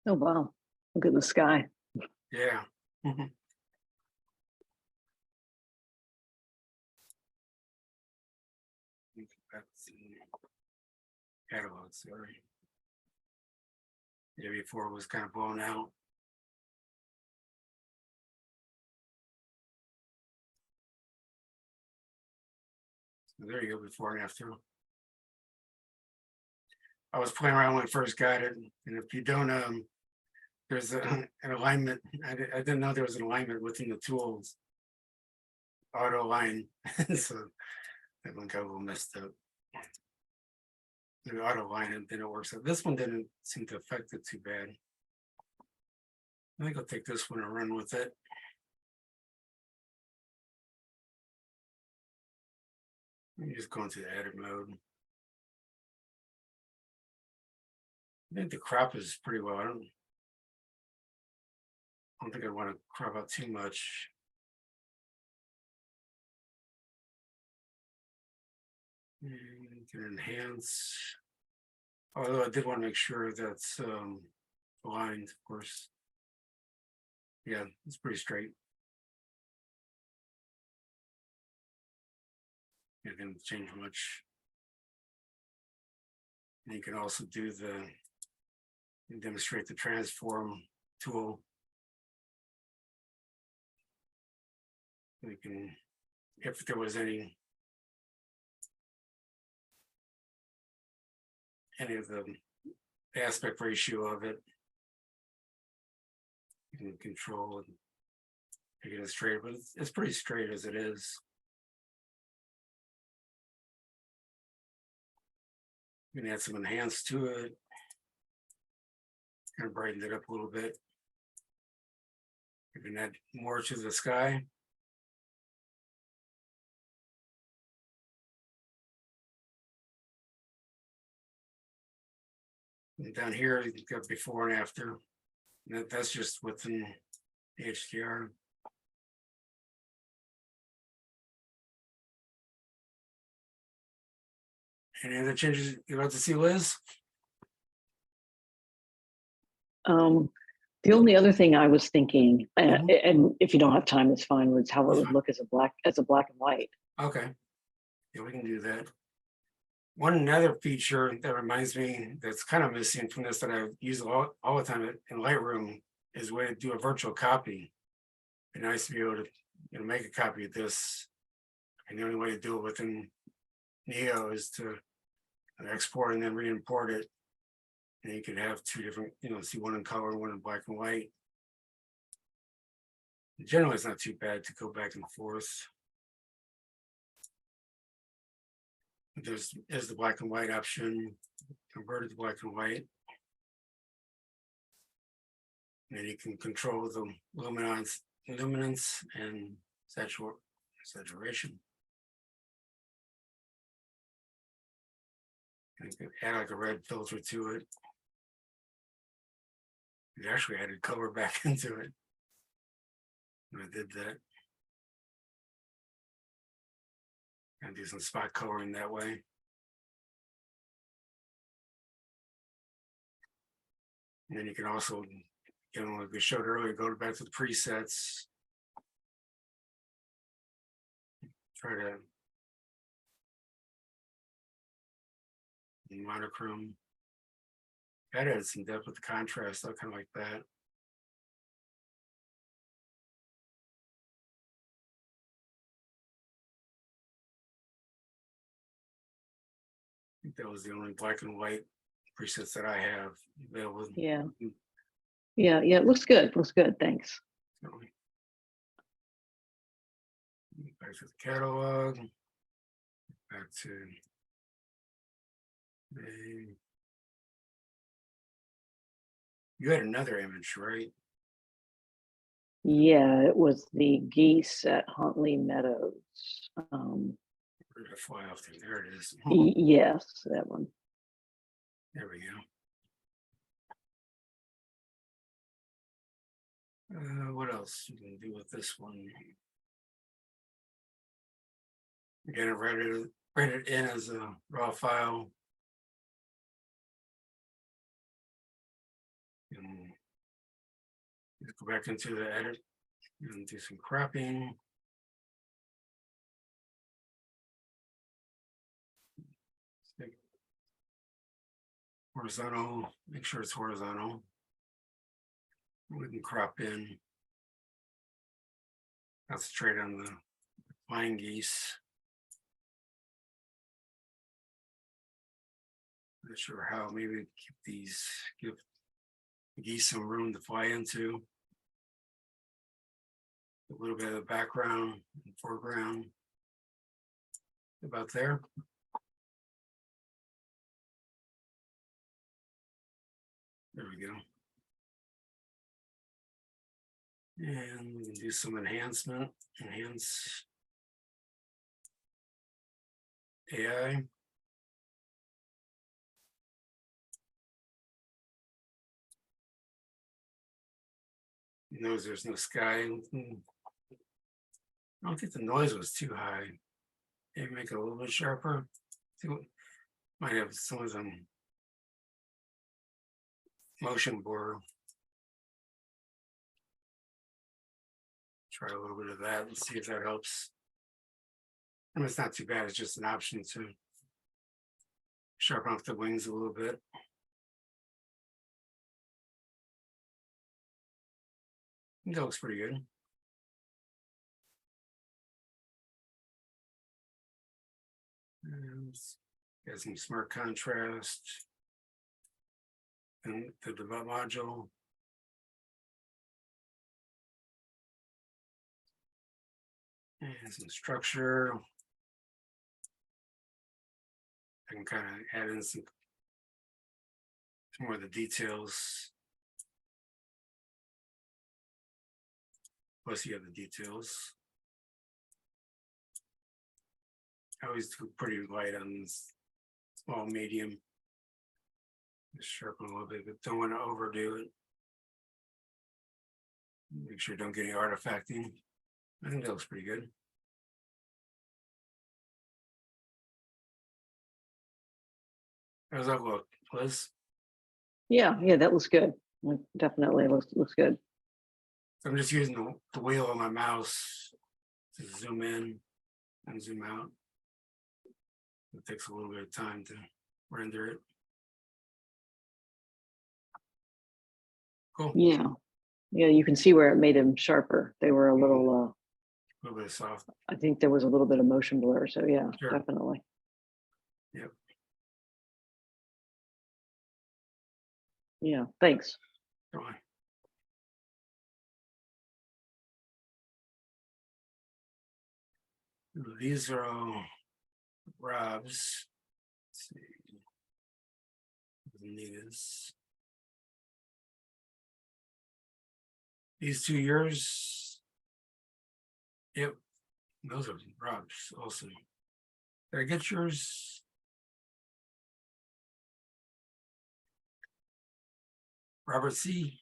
oh wow, look at the sky. Yeah. That's catalog, sorry. Yeah, before it was kind of blown out. So there you go, before and after. I was playing around when I first got it, and if you don't, there's an alignment. I didn't know there was an alignment within the tools. Auto align, so that one got a little messed up. The auto align it, then it works out. This one didn't seem to affect it too bad. I think I'll take this one and run with it. Let me just go into the edit mode. I think the crop is pretty well. I don't think I want to crop out too much. And can enhance. Although I did want to make sure that's aligned, of course. Yeah, it's pretty straight. It didn't change much. And you can also do demonstrate the transform tool. We can, if there was any of the aspect ratio of it, you can control and make it straight, but it's pretty straight as it is. You can add some enhance to it, kind of brighten it up a little bit. You can add more to the sky. And down here, you've got before and after. That's just within the HDR. Any other changes you'd like to see, Liz? The only other thing I was thinking, Mhm. and if you don't have time, it's fine, was how it That's would fine. look as a black and white. Okay. Yeah, we can do that. One another feature that reminds me that's kind of missing from this that I use all the time in Lightroom is a way to do a virtual copy. It'd be nice to be able to make a copy of this. And the only way to do it within Neo is to export and then re-import it. And you could have two different, see one in color, one in black and white. Generally, it's not too bad to go back and forth. There's the black and white option, converted to black and white. And then you can control the luminance and saturation. And you can add like a red filter to it. It actually added color back into it. And I did that. And do some spot coloring that way. And then you can also, like we showed earlier, go back to the presets. Try to monochrome. Add some depth with the contrast, stuff kind of like that. I think that was the only black and white presets that I have available. Yeah. Yeah, it looks good. Looks good. Thanks. Back to the catalog. Back to you had another image, right? Yeah, it was the geese at Huntley Meadows. Where did it fly off to? There it is. Yes, that one. There we go. What else you can do with this one? Again, I read it in as a raw file. And go back into the edit and do some cropping. Horizontal, make sure it's horizontal. We can crop in. Concentrate on the flying geese. Not sure how, maybe give the geese some room to fly into. A little bit of the background and foreground. About there. There we go. And we can do some enhancement, enhance AI. Notice there's no sky. I don't think the noise was too high. Maybe make it a little bit sharper. Might have some of them motion blur. Try a little bit of that and see if that helps. I mean, it's not too bad. It's just an option to sharpen up the wings a little bit. That looks pretty good. And got some smart contrast. And the develop module. And some structure. I can kind of add in some more of the details. Plus you have the details. I always do pretty light on this small medium. Just sharpen a little bit, but don't want to overdo it. Make sure you don't get any artifacting. I think that looks pretty good. How's that look, Liz? Yeah, yeah, that looks good. Definitely looks good. So I'm just using the wheel of my mouse to zoom in and zoom out. It takes a little bit of time to render it. Cool. Yeah. Yeah, you can see where it made them sharper. They were a little, A little bit of soft. I think there was a little bit of motion blur. So yeah, Sure. definitely. Yep. Yeah, thanks. Fine. These are all Rob's. Let's see. Anita's. These 2 years. Yep. Those are Rob's also. Did I get yours? Robert C.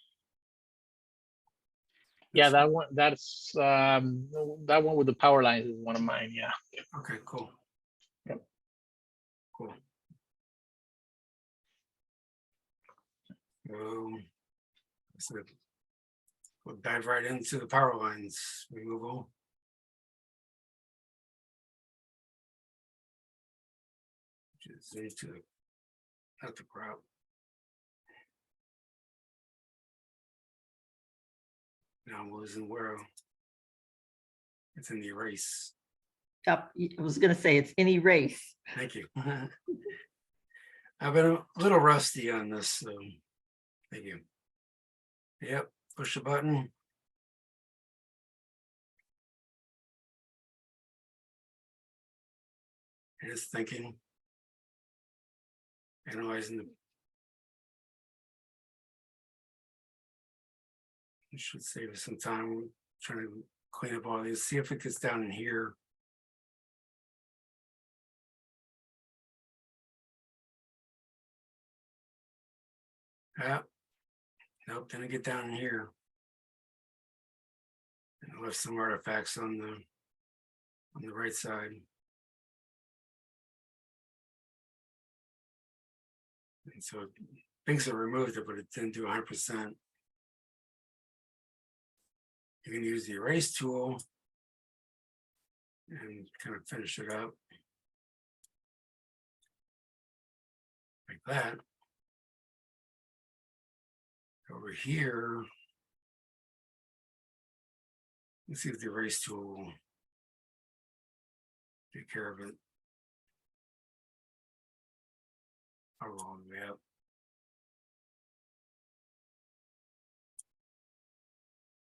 Yeah, that one, that's that one with the power lines is one of mine. Yeah. Okay, cool. Yep. Cool. So we'll dive right into the power lines removal. Just into not the crop. Now I'm losing where it's in the erase. Up, I was gonna say, it's any race. Thank you. I've been a little rusty on this, so thank you. Yep, push the button. And it's thinking, analyzing the. It should save us some time trying to clean up all these, see if it gets down in here. Yeah. Nope, didn't get down in here. And I left some artifacts on the right side. And so things that removed it, but it didn't do 100%. You can use the erase tool and kind of finish it up like that. Over here, let's see if the erase tool will take care of it. How long we have?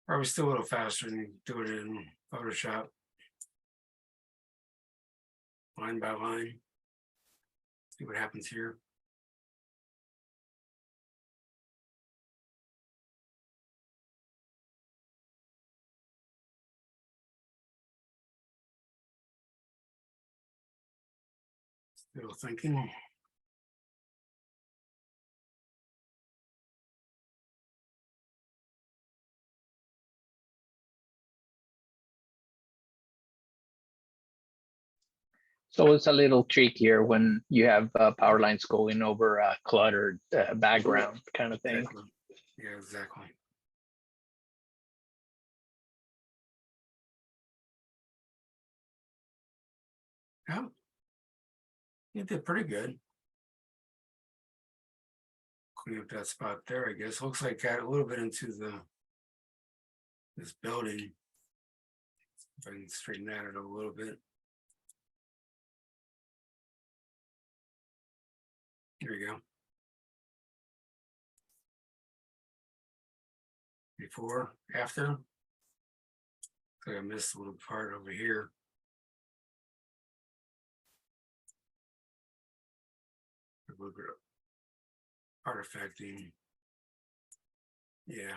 Probably still a little faster than do it in Photoshop. Line by line. See what happens here. Still thinking. So it's a little trickier when you have power lines going over a cluttered background kind of thing. Exactly. Yeah, exactly. Yeah. You did pretty good. Clean up that spot there, I guess. Looks like got a little bit into this building. If I can straighten that out a little bit. There you go. Before, after. So I missed a little part over here. A little bit of artifacting. Yeah.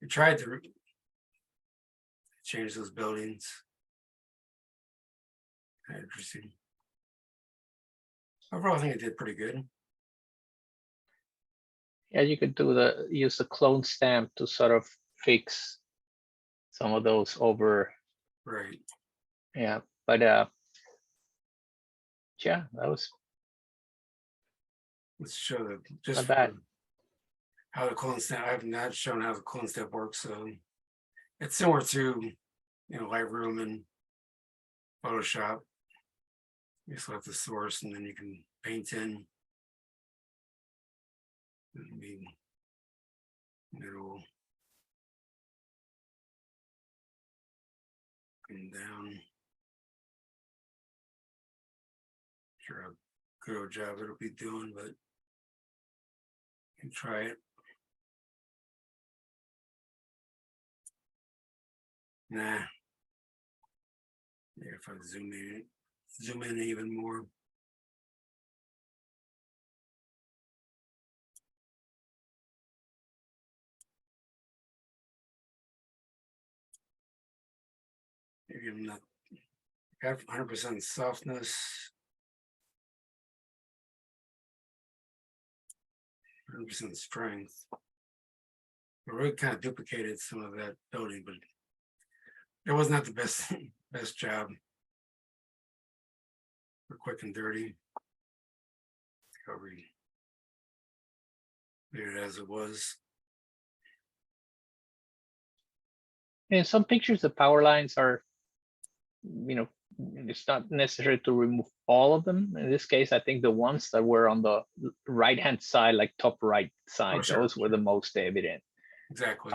We tried to change those buildings. Interesting. Overall, I think it did pretty good. Yeah, you could use the clone stamp to sort of fix some of those over. Right. Yeah, but yeah, that was Let's show that just not bad. for how the clone stamp. I have not shown how the clone stamp works, so it's similar to Lightroom and Photoshop. You select the source and then you can paint in. Middle and down. Sure, how good old job it'll be doing, but you can try it. Nah. Yeah, if I zoom in even more. Maybe I'm not got 100% softness. 100% strength. I really kind of duplicated some of that building, but it was not the best best job. For quick and dirty. Recovery. Leave it as it was. In some pictures, the power lines are, it's not necessary to remove all of them. In this case, I think the ones that were on the right-hand side, like top right side, sure, those were the most evident. Exactly.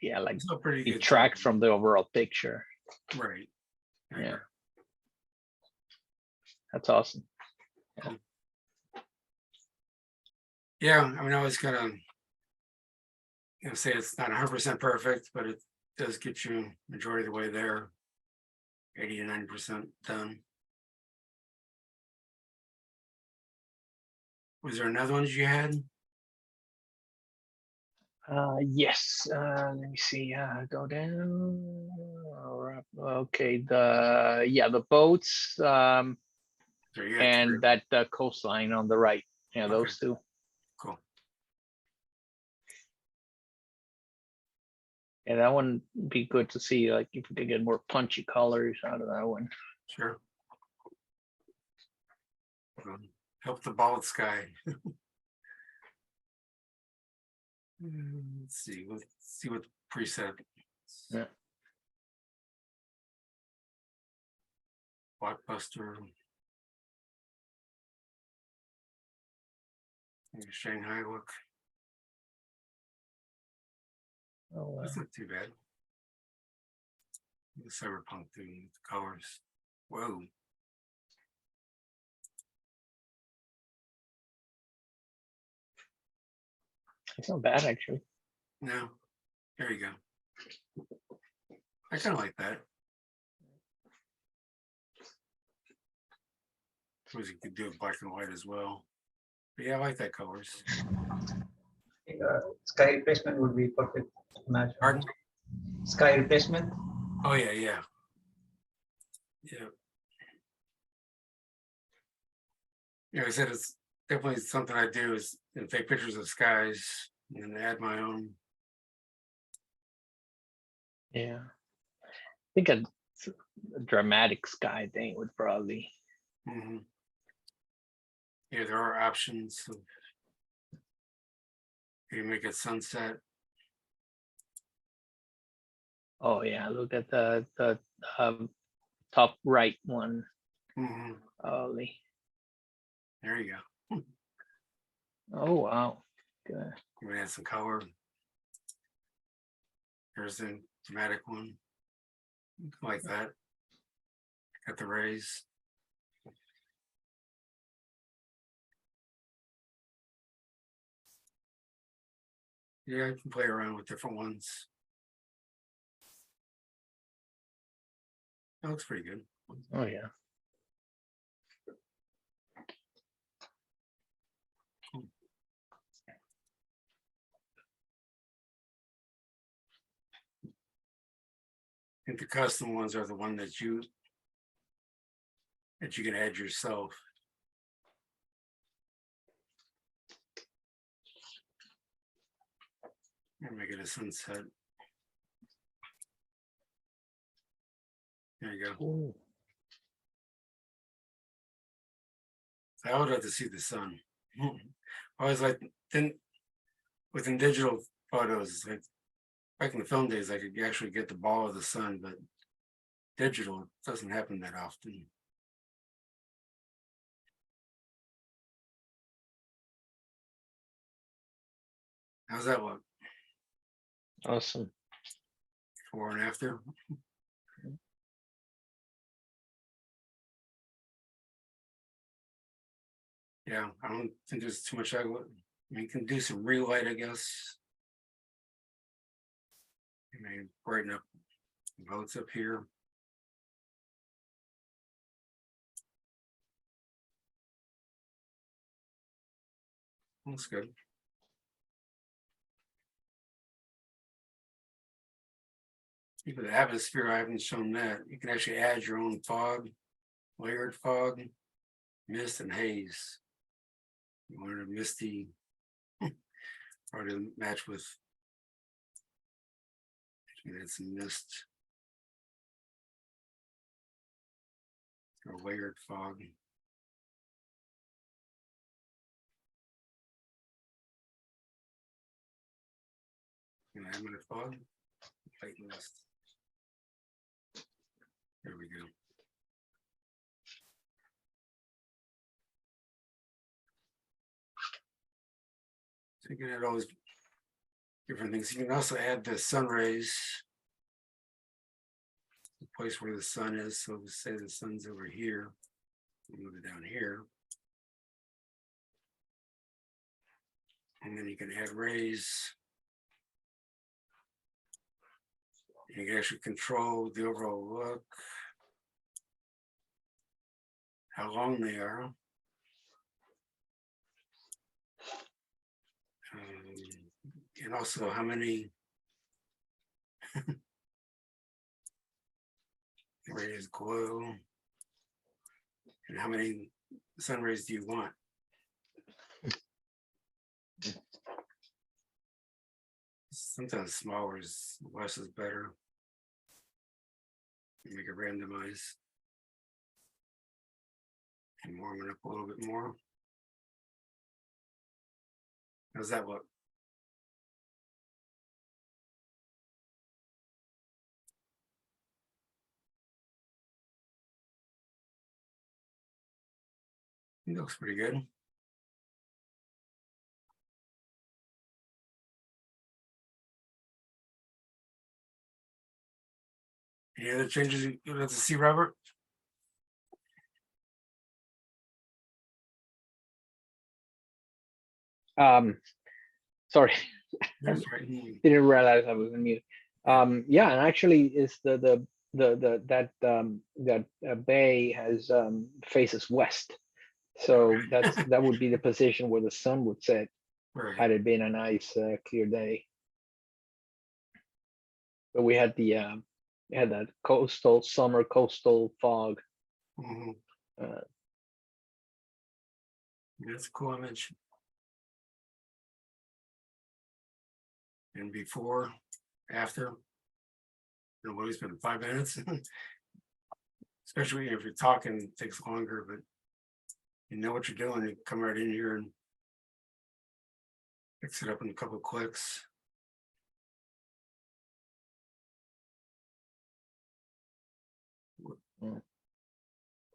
Yeah, like It's a pretty good detract job. from the overall picture. Right. I Yeah. agree. That's awesome. Yeah, I mean, I was gonna say it's not 100% perfect, but it does get you majority of the way there. 80 to 90% done. Was there another one you had? Yes. Let me see. Go down. Okay. The boats. So you got And three. that coastline on the right. Yeah, Okay. those two. Cool. Yeah, that one would be good to see, like if we could get more punchy colors out of that one. Sure. Help the bald sky. Let's see. Let's see what preset. Yeah. Blockbuster. Maybe Shanghai look. Oh, That's not too bad. The cyberpunk thing with the colors. Whoa. it's not bad actually. No. There you go. I kind of like that. Suppose you could do it black and white as well. But yeah, I like that colors. Sky replacement would be perfect match. Pardon? Sky replacement. Oh yeah, yeah. Yeah. Like I said, it's definitely something I do is take pictures of skies and add my own. Yeah. I think a dramatic sky thing would probably. Mhm. Yeah, there are options. Of, you make it sunset. Oh yeah, look at the top right one. Mhm. Probably. There you go. Oh wow. Good. You can add some color. There's the dramatic one. Like that. Got the rays. Yeah, I can play around with different ones. That looks pretty good. Oh, yeah. I think the custom ones are the one that you can add yourself. And make it a sunset. There you go. Ooh. So I would like to see the sun. I was like, then within digital photos, like back in the film days, I could actually get the ball of the sun, but digital it doesn't happen that often. How's that look? Awesome. Before and after? Yeah, I don't think there's too much. I mean, you can do some real light, I guess. You may brighten up votes up here. Looks good. Even the atmosphere, I haven't shown that. You can actually add your own fog, layered fog, mist, and haze. You want a misty, or to match with. It's some mist. Or layered fog. And I'm gonna fog, light mist. There we go. So you can add all these different things. You can also add the sun rays. The place where the sun is. So let's say the sun's over here. Move it down here. And then you can add rays. You can actually control the overall look. How long they are. And also how many rays glow. And how many sun rays do you want? Sometimes smaller is less is better. Make it randomize. And warm it up a little bit more. How's that look? It looks pretty good. Any other changes you'd like to see, Robert? Sorry, That's right. didn't realize I was on mute. Yeah, and actually, is that bay has faces west, so that would be the position where the sun would set Right. had it been a nice clear day. But we had that summer coastal fog. Mhm. Uh, That's a cool image. And before, after. Nobody's been 5 minutes. Especially if you're talking, it takes longer, but you know what you're doing. You come right in here and fix it up in a couple of clicks.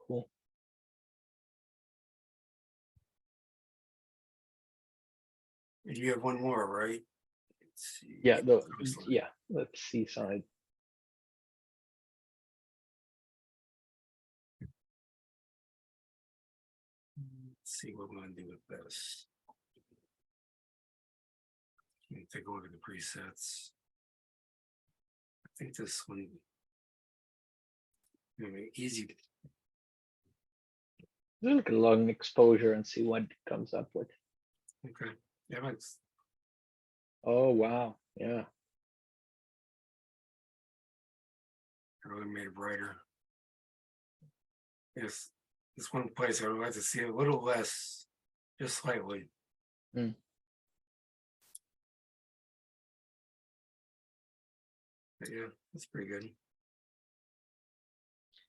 cool. And you have one more, right? Let's see. Yeah, Coastline. let's see side. Let's see what we're gonna do with this. Let me take a look at the presets. I think this one. Easy. Look at long exposure and see what it comes up with. Okay. Yeah, that's Oh, wow. Yeah. really made it brighter. Yes, this one place I would like to see a little less, just slightly. Mm. But yeah, that's pretty good.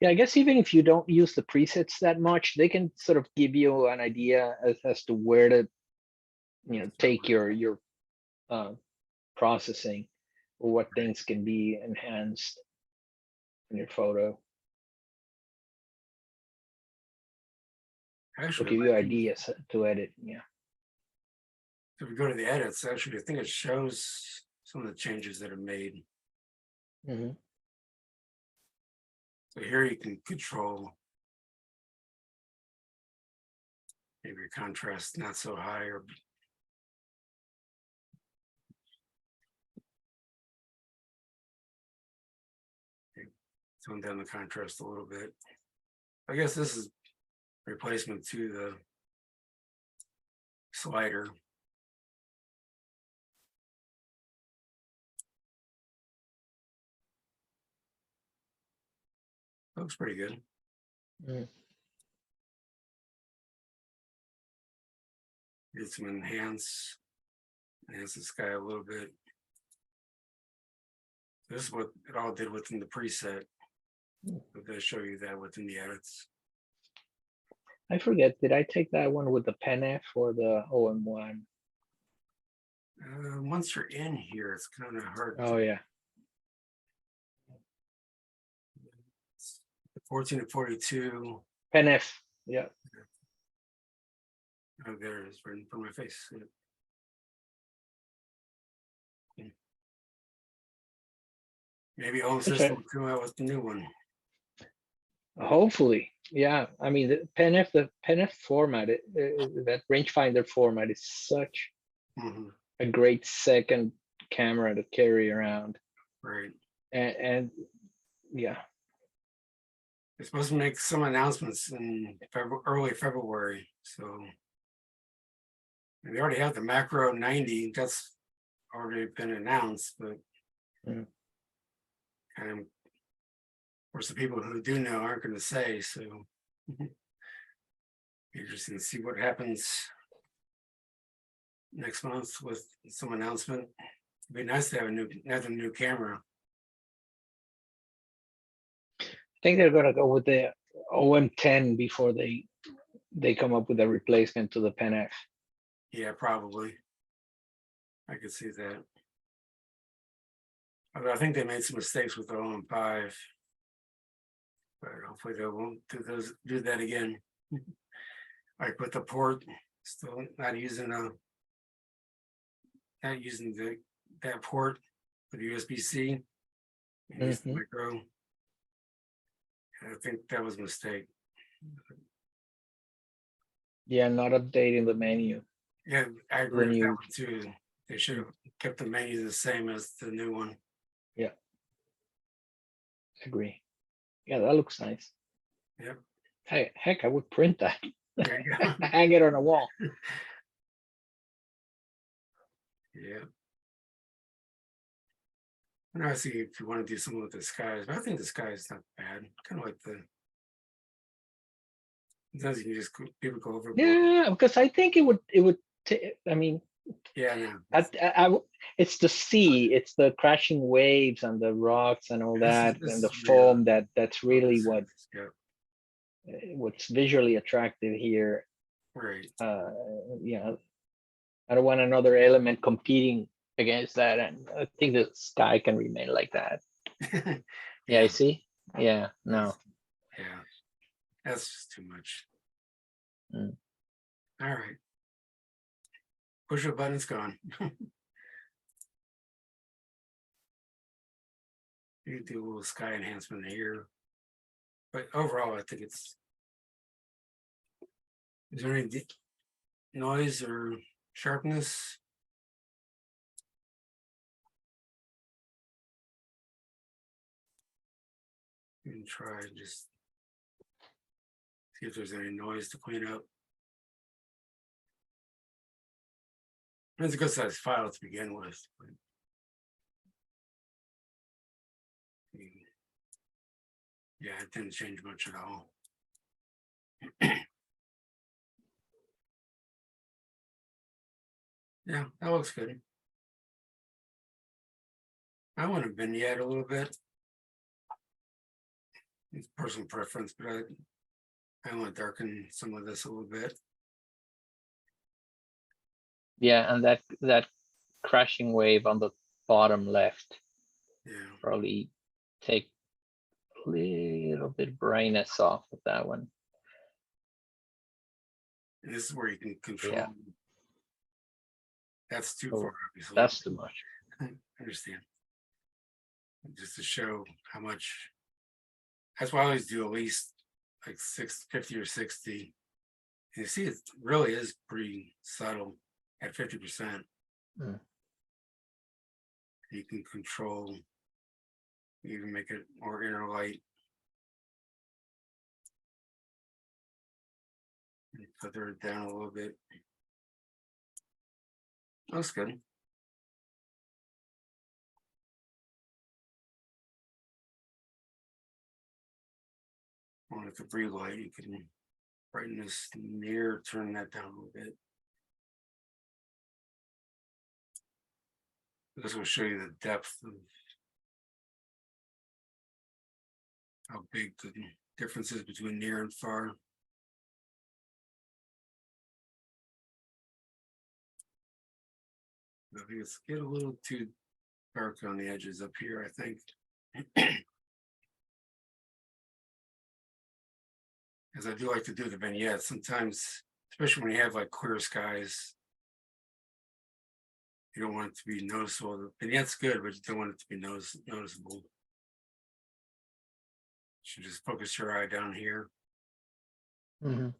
Yeah, I guess even if you don't use the presets that much, they can sort of give you an idea as to where to, take your processing or what things can be enhanced in your photo. Or Actually, give it you might be- ideas to edit. Yeah. if we go to the edits, actually, I think it shows some of the changes that are made. Mhm. So here you can control maybe your contrast not so high or tone down the contrast a little bit. I guess this is replacement to the slider. Looks pretty good. Mm. Get some enhance the sky a little bit. This is what it all did within the preset. But they show you that within the edits. I forget, did I take that one with the Pen F or the OM1? Once you're in here, it's kind of hard. Oh, yeah. 14 to 42. Pen F. Yeah. Oh, there it is, right in front of my face. Yeah. Maybe all system Okay. will come out with the new one. Hopefully. Yeah. I mean, the Pen F format, that rangefinder format is such Mhm. a great second camera to carry around. Right. And yeah. They're supposed to make some announcements in early February. So and they already have the macro 90. That's already been announced, but Mm. kind of, of course, the people who do know aren't going to say. So interesting to see what happens next month with some announcement. It'd be nice to have another new camera. I think they're gonna go with the OM10 before they come up with a replacement to the Pen F. Yeah, probably. I could see that. Although I think they made some mistakes with the OM5. But hopefully they won't do that again. Like with the port, still not using that port for the USB-C. Mhm. Micro. I think that was a mistake. Yeah, not updating the menu. Yeah, I agree with that new- one too. They should have kept the menu the same as the new one. Agree. Yeah, that looks nice. Yep. Hey, heck, I would print that. There you go. Hang it on a wall. Yeah. And I see if you want to do something with the skies, but I think the sky is not bad. Kind of like sometimes you can just people go overboard. Yeah, because I think it would. I mean, Yeah, no. it's the sea, it's the crashing waves and the rocks and all that, This and the is real. foam. That's really Yeah, what's visually attractive here. right. Yeah, I don't want another element competing against that, and I think the sky can remain like that. Yeah, I see. Yeah, no. Yeah, that's just too much. Mm. All right. Push a button, it's gone. You can do a little sky enhancement here. But overall, I think it's. Is there any noise or sharpness? And try and just see if there's any noise to clean up. It's a good size file to begin with. But yeah, it didn't change much at all. Yeah, that looks good. I want to vignette a little bit. It's personal preference, but I want to darken some of this a little bit. Yeah, and that crashing wave on the bottom left Yeah, probably take a little bit brightness off of that one. and this is where you can control. Yeah. That's too Oh, far, obviously. That's too much. I understand. Just to show how much. That's why I always do at least like 650 or 60. And you see, it really is pretty subtle at 50%. Mm. You can control, you can make it more inner light. And feather it down a little bit. Looks good. On the debris light, you can brighten this near, turn that down a little bit. This will show you the depth of how big the difference is between near and far. I think it's get a little too dark on the edges up here, I think. Because I do like to do the vignettes sometimes, especially when you have like clear skies. You don't want it to be noticeable. The vignette's good, but you don't want it to be noticeable. You should just focus your eye down here. Mhm.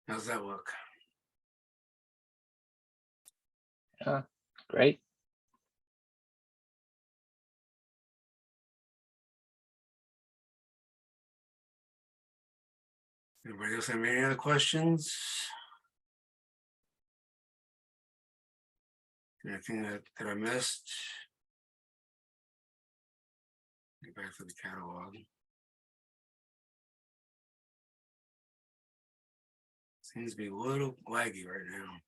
How's that look? Great. Anybody else have any other questions? Anything that I missed? Get back to the catalog. Seems to be a little laggy right now.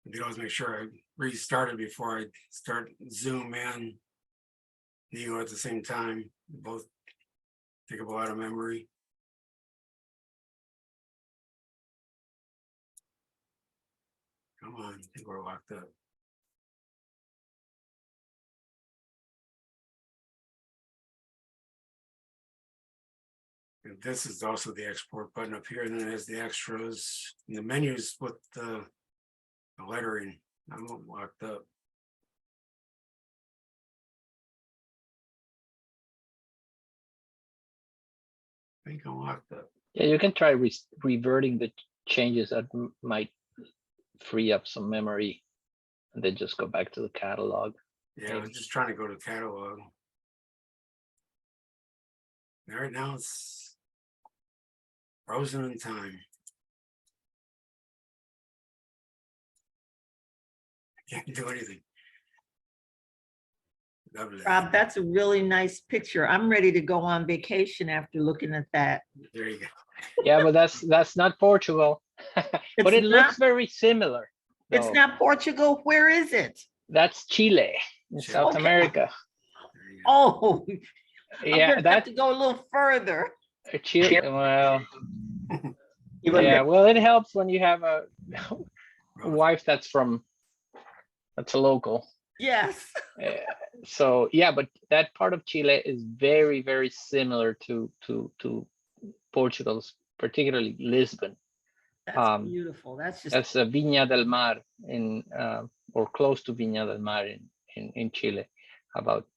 I can always make sure I restart it before I start zoom in. Neo at the same time, both take up a lot of memory. Come on, I think we're locked up. And this is also the export button up here, and then it has the extras and the menus with the lettering. I'm locked up. I think I'm locked up. Yeah, you can try reverting the changes that might free up some memory, and then just go back to the catalog. Yeah, I was just trying to go to catalog. And right now it's frozen in time. I can't do anything. Lovely. Rob, that's a really nice picture. I'm ready to go on vacation after looking at that. There you go. Yeah, but that's not Portugal. But It's it looks not- very similar. It's though. not Portugal. Where is it? That's Chile in Chile. South Okay. America. There you go. Oh, Yeah, I'm gonna have that to go a little further. Chile. Well, Even yeah. Well, it helps when you have a Rough. wife that's a local. Yes. So yeah, but that part of Chile is very, very similar to Portugal's, particularly Lisbon. That's beautiful. That's just, That's Viña del Mar or close to Viña del Mar in Chile, about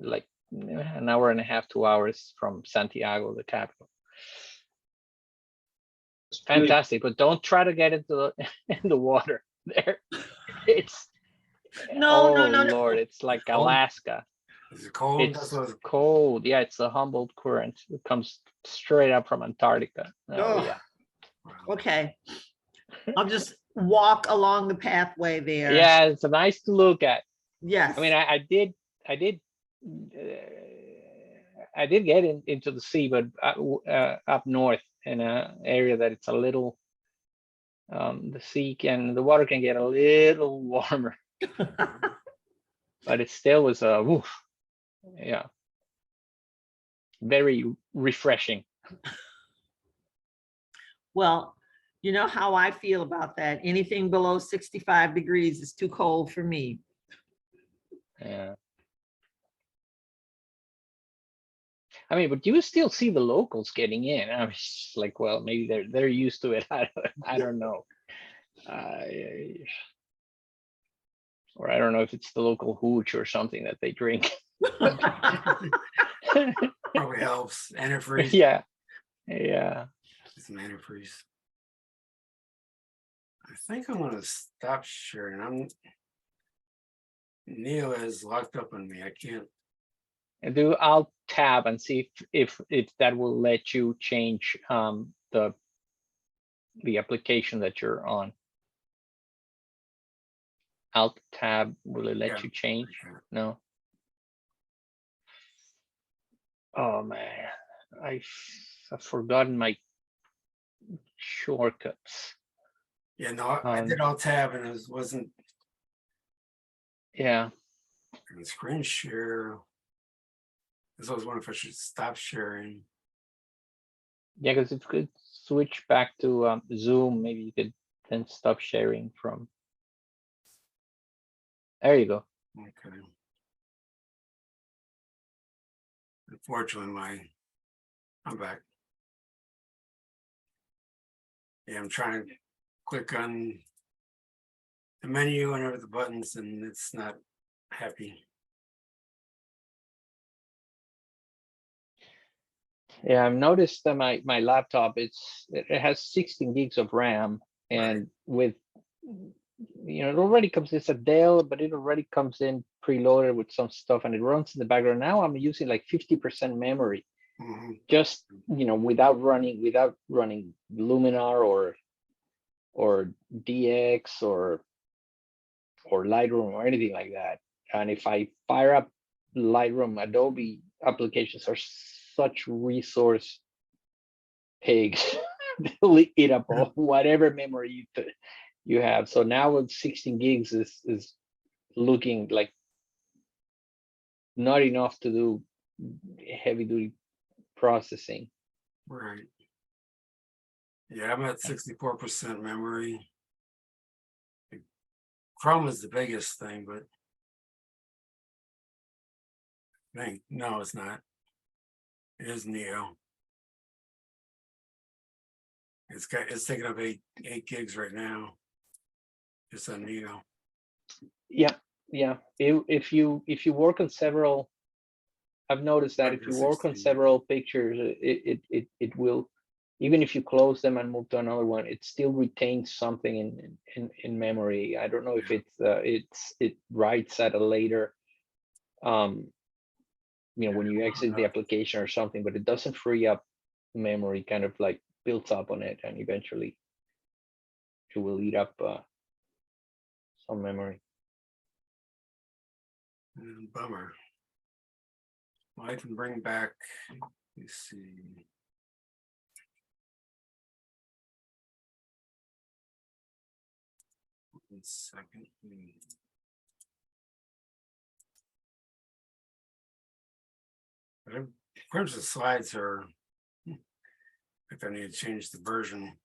like an hour and a half, 2 hours from Santiago, the capital. fantastic, but don't try to get into the in the water there. It's No, no, oh no, no. Lord, it's like Cold? Alaska. Is it cold? That's It's what, cold. Yeah, it's a Humboldt current. It comes straight up from Antarctica. Oh Oh, yeah. okay. I'll just walk along the pathway there. Yeah, it's nice to look at. Yes. I mean, I did get into the sea, but up north in an area that it's a little, the water can get a little warmer, but it still was a woof. Yeah, very refreshing. Well, you know how I feel about that. Anything below 65 degrees is too cold for me. Yeah. I mean, but you still see the locals getting in. I was just like, well, maybe they're used to it. I don't know. Or I don't know if it's the local hooch or something that they drink. probably helps. Antifreeze. Yeah, yeah. Some antifreeze. I think I'm gonna stop sharing. Neil is locked up on me. I can't. And do Alt Tab and see if that will let you change the application that you're on. Alt Tab, will it let Yeah. you change? Okay. No. Oh man, I've forgotten my shortcuts. Yeah, no, I did all tab and it wasn't Yeah, and screen share. This was wondering if I should stop sharing. yeah, because if you could switch back to Zoom, maybe you could then stop sharing from. There you go. Okay. Unfortunately, I'm back. Yeah, I'm trying to click on the menu and over the buttons, and it's not happy. Yeah, I've noticed that my laptop it has 16 gigs of RAM, and with it already comes, it's a Dell, but it already comes in preloaded with some stuff, and it runs in the background. Now I'm using like 50% memory, just without running Luminar or DX or Lightroom or anything like that. And if I fire up Lightroom, Adobe applications are such resource pigs. They'll eat up all whatever memory you have. So now with 16 gigs is looking like not enough to do heavy duty processing. Right. Yeah, I'm at 64% memory. Chrome is the biggest thing, but no, it's not. It is Neo. It's taking up eight gigs right now. It's on Neo. Yeah. If you work on several, I've noticed that if you work on several pictures, it will, even if you close them and move to another one, it still retains something in memory. I don't know if it writes at a later, when you exit the application or something, but it doesn't free up memory, kind of like builds up on it, and eventually it will eat up some memory. Bummer. Well, I can bring back, let's see. One second. But in terms of slides are, if I need to change the version.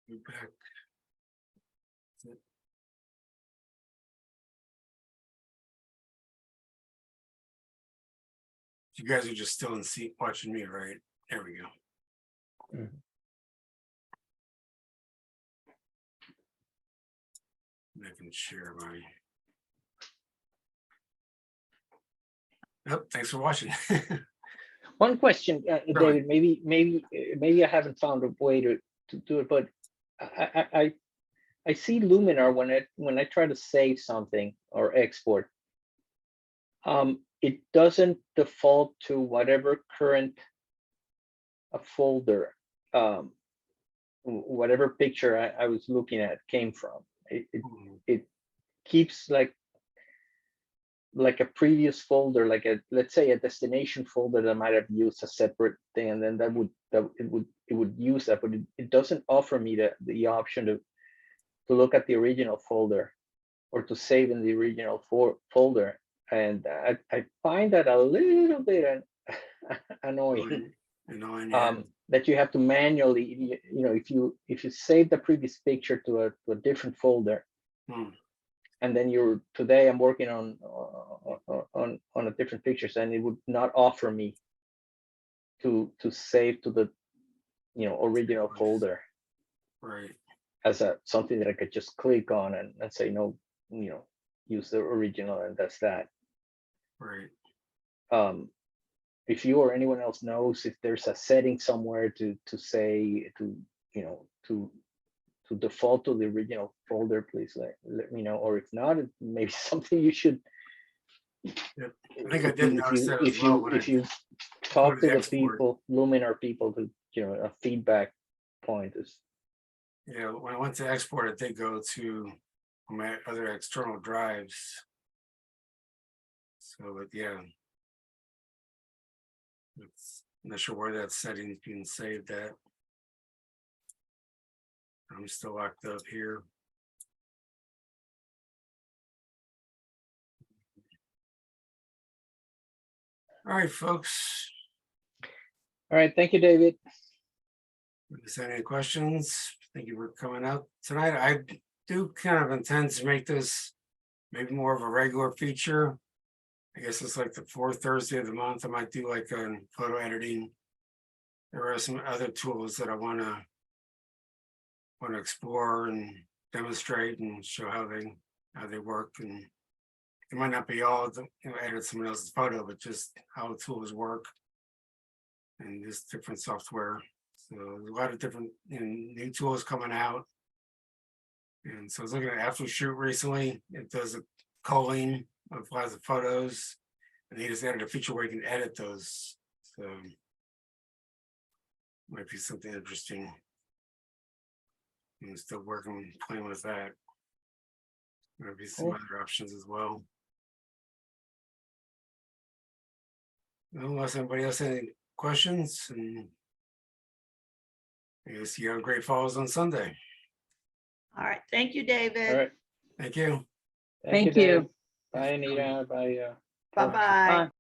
Go back. You guys are just still in seat watching me, right? There we go. Mhm. I can share my. Yep, thanks for watching. One question, ahead. David, maybe I haven't found a way to do it, but I see Luminar when I try to save something or export. It doesn't default to whatever current folder, whatever picture I was looking at came from. It keeps like a previous folder, like let's say a destination folder that might have used a separate thing, and then it would use that, but it doesn't offer me the option to look at the original folder or to save in the original folder. And I find that a little bit annoying. That you have to manually, if you save the previous picture to a different folder, and then today I'm working on a different pictures, and it would not offer me to save to the original folder, Right. as something that I could just click on and say no, use the original, and that's that. Right. If you or anyone else knows if there's a setting somewhere to say to default to the original folder, please let me know. Or if not, it may be something you should. Yep. I think I did notice that as well. If you talk to the people, Luminar people, to a feedback point is. Yeah, when I went to export it, they go to my other external drives. So, but yeah, I'm not sure where that setting's being saved at. I'm still locked up here. All right, folks. All right, thank you, David. Is there any questions? Thank you for coming out tonight. I do kind of intend to make this maybe more of a regular feature. I guess it's like the fourth Thursday of the month. I might do like a photo editing. There are some other tools that I want to explore and demonstrate and show how they work. And it might not be all the, edit someone else's photo, but just how the tools work and just different software. So there's a lot of different new tools coming out. And so I was looking at After Shoot recently. It does a culling of lots of photos, and they just added a feature where you can edit those. So might be something interesting. I'm still working, playing with that. Maybe some other options as well. Unless anybody else has any questions, and I guess you have great falls on Sunday. All right. Thank you, David. All right. Thank you. Thank you. David. Bye, Anita. Bye. Bye-bye. Bye.